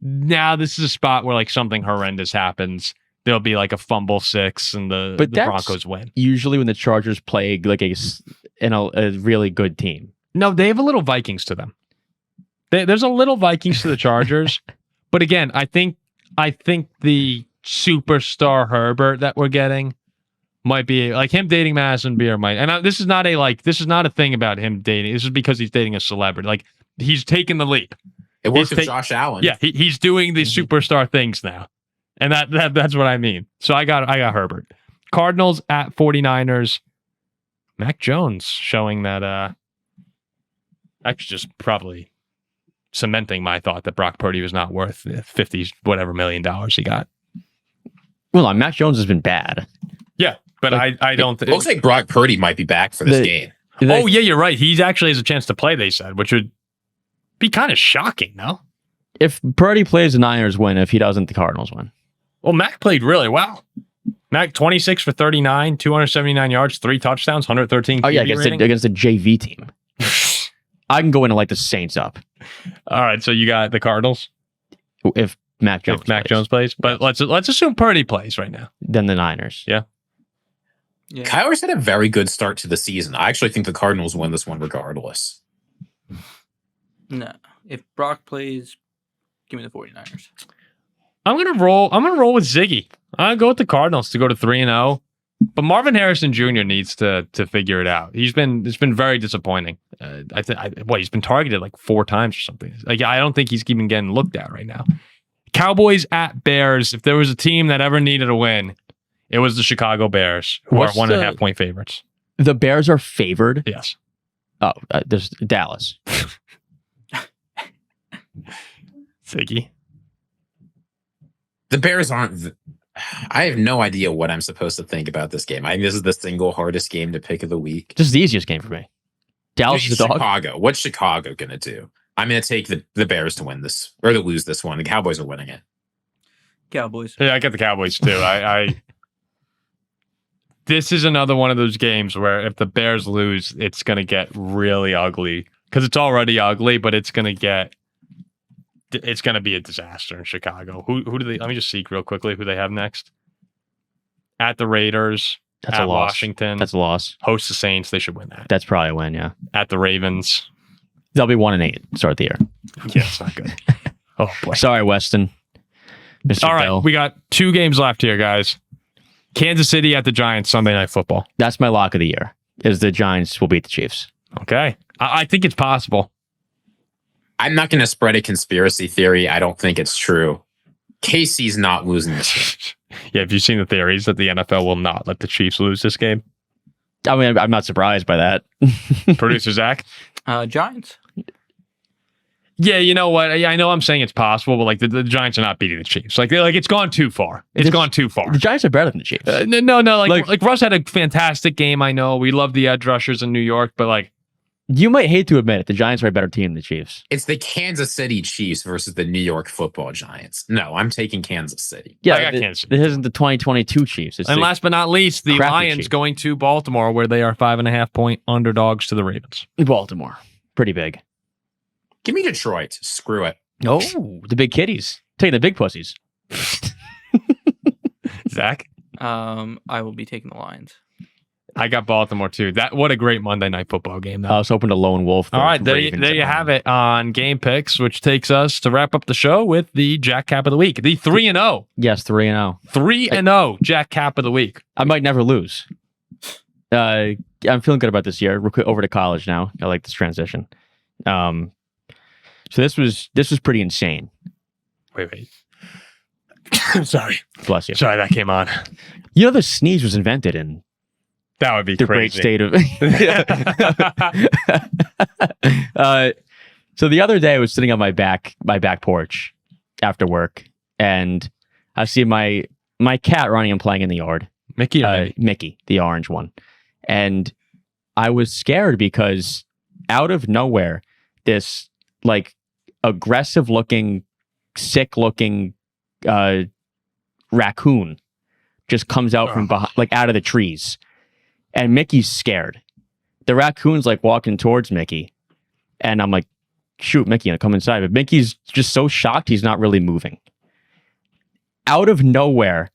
Now this is a spot where like something horrendous happens. There'll be like a fumble 6 and the Broncos win. Usually when the Chargers play like a really good team. No, they have a little Vikings to them. There's a little Vikings to the Chargers, but again, I think the superstar Herbert that we're getting might be like him dating Madison Beer might. And this is not a thing about him dating. This is because he's dating a celebrity. Like he's taking the leap. It worked with Josh Allen. Yeah, he's doing these superstar things now. And that's what I mean. So I got Herbert. Cardinals at 49ers. Mac Jones showing that actually just probably cementing my thought that Brock Purdy was not worth the 50 whatever million dollars he got. Well, Mac Jones has been bad. Yeah, but I don't think it looks like Brock Purdy might be back for this game. Oh yeah, you're right. He actually has a chance to play, they said, which would be kind of shocking, no? If Purdy plays, the Niners win. If he doesn't, the Cardinals win. Well, Mac played really well. Mac 26 for 39, 279 yards, 3 touchdowns, 113 Oh yeah, QB against the JV team. I can go in and light the Saints up. All right, so you got the Cardinals If Mac Jones plays. But let's assume Purdy plays right now. then the Niners. Yeah. Kyler's had a very good start to the season. I actually think the Cardinals win this one regardless. No. If Brock plays, give me the 49ers. I'm gonna roll with Ziggy. I'll go with the Cardinals to go to 3-0. But Marvin Harrison Jr. needs to figure it out. It's been very disappointing. He's been targeted like 4 times or something. Like I don't think he's even getting looked at right now. Cowboys at Bears. If there was a team that ever needed a win, it was the Chicago Bears, who are 1.5 point favorites. The Bears are favored. Yes. Oh, there's Dallas. Ziggy. The Bears aren't. I have no idea what I'm supposed to think about this game. I think this is the single hardest game to pick of the week. This is the easiest game for me. Dallas is the dog. Chicago. What's Chicago going to do? I'm going to take the Bears to win this or to lose this one. The Cowboys are winning it. Cowboys. Yeah, I got the Cowboys too. This is another one of those games where if the Bears lose, it's going to get really ugly because it's already ugly, but it's going to be a disaster in Chicago. Who do they? Let me just seek real quickly who they have next. At the Raiders. That's at a loss. Washington. That's a loss. Host the Saints. They should win that. That's probably a win, yeah. At the Ravens. They'll be 1-8 start the year. Yeah, it's not good. Oh boy. Sorry, Weston. Mr. All right, Bell. we got 2 games left here, guys. Kansas City at the Giants Sunday Night Football. That's my lock of the year. Is the Giants will beat the Chiefs. Okay, I think it's possible. I'm not going to spread a conspiracy theory. I don't think it's true. KC's not losing this game. Yeah, have you seen the theories that the NFL will not let the Chiefs lose this game? I mean, I'm not surprised by that. Producer Zach? Giants. Yeah, you know what? I know I'm saying it's possible, but like the Giants are not beating the Chiefs. Like it's gone too far. It's gone too far. The Giants are better than the Chiefs. No. Like Russ had a fantastic game. I know we love the edge rushers in New York, but like you might hate to admit it, the Giants are a better team than the Chiefs. It's the Kansas City Chiefs versus the New York Football Giants. No, I'm taking Kansas City. I got Kansas City. This isn't the 2022 Chiefs. It's and last but not least, the Lions Chiefs. going to Baltimore, where they are 5.5 point underdogs to the Ravens. Baltimore, pretty big. Give me Detroit. Screw it. Oh, the big kitties. Taking the big pussies. Zach? I will be taking the Lions. I got Baltimore too. What a great Monday Night Football game. I was hoping to lone wolf. All right, there you have it on Game Picks, which takes us to wrap up the show with the Jack Cap of the Week. The 3-0. Yes, 3-0. 3-0 Jack Cap of the Week. I might never lose. I'm feeling good about this year. We're over to college now. I like this transition. So this was pretty insane. Wait. Sorry. Bless you. Sorry, that came on. You know, the sneeze was invented in That would be the crazy. great state of. So the other day, I was sitting on my back porch after work, and I see my cat running and playing in the yard. Mickey or Minnie? Mickey, the orange one, and I was scared because out of nowhere, this like aggressive looking, sick looking raccoon just comes out from behind, like out of the trees. And Mickey's scared. The raccoon's like walking towards Mickey. And I'm like, shoot, Mickey, come inside. But Mickey's just so shocked he's not really moving. Out of nowhere,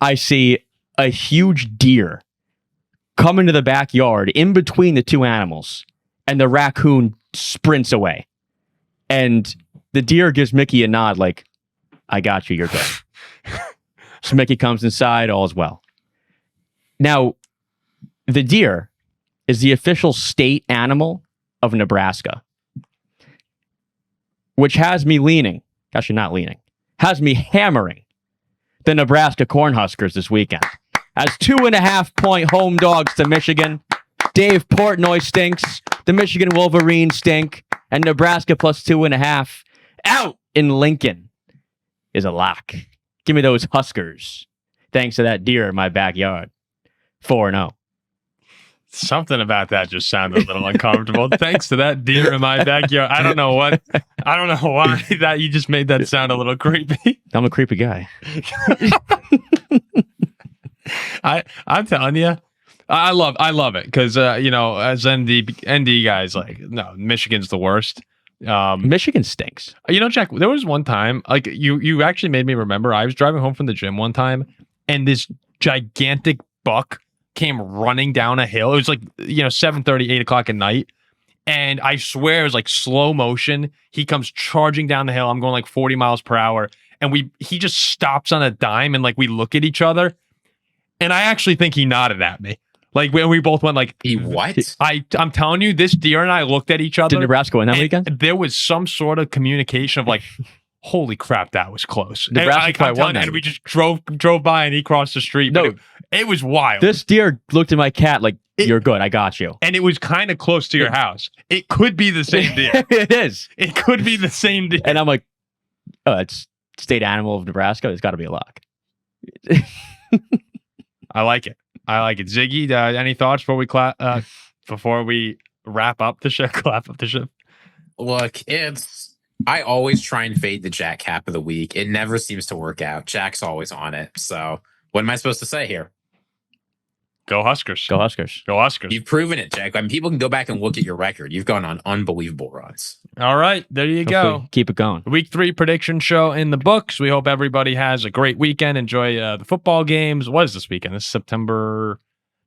I see a huge deer come into the backyard in between the two animals. And the raccoon sprints away. And the deer gives Mickey a nod like, I got you, you're good. So Mickey comes inside, all is well. Now, the deer is the official state animal of Nebraska, which has me leaning. Actually, not leaning. Has me hammering the Nebraska Cornhuskers this weekend. As 2.5-point home dogs to Michigan. Dave Portnoy stinks. The Michigan Wolverines stink. And Nebraska plus 2.5 out in Lincoln is a lock. Give me those Huskers. Thanks to that deer in my backyard. 4-0. Something about that just sounded a little uncomfortable. Thanks to that deer in my backyard. I don't know why that you just made that sound a little creepy. I'm a creepy guy. I'm telling you, I love it because as ND guys, like, no, Michigan's the worst. Michigan stinks. Jack, there was one time, like, you actually made me remember. I was driving home from the gym one time, and this gigantic buck came running down a hill. It was like 7:30, 8 o'clock at night, and I swear it was like slow motion. He comes charging down the hill. I'm going like 40 miles per hour, and he just stops on a dime, and like we look at each other, and I actually think he nodded at me. Like, when we both went like, He what? I'm telling you, this deer and I looked at each other. Did Nebraska win that weekend? There was some sort of communication of like, holy crap, that was close. Nebraska probably won that. And we just drove by, and he crossed the street. No, it was wild. This deer looked at my cat like, you're good, I got you. And it was kind of close to your house. It could be the same deer. It is. It could be the same deer. And I'm like, oh, it's state animal of Nebraska. It's got to be a lock. I like it. Ziggy, any thoughts before we wrap up the show? Clap up the show. Look, I always try and fade the Jack cap of the week. It never seems to work out. Jack's always on it. So what am I supposed to say here? Go Huskers. Go Huskers. Go Huskers. You've proven it, Jack. I mean, people can go back and look at your record. You've gone on unbelievable runs. All right. There you Hopefully go. Keep it going. Week 3 prediction show in the books. We hope everybody has a great weekend. Enjoy the football games. What is this weekend? This is September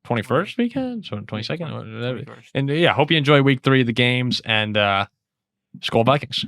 21st weekend? So 22nd? 21st. And yeah, hope you enjoy week 3 of the games, and Skol Vikings.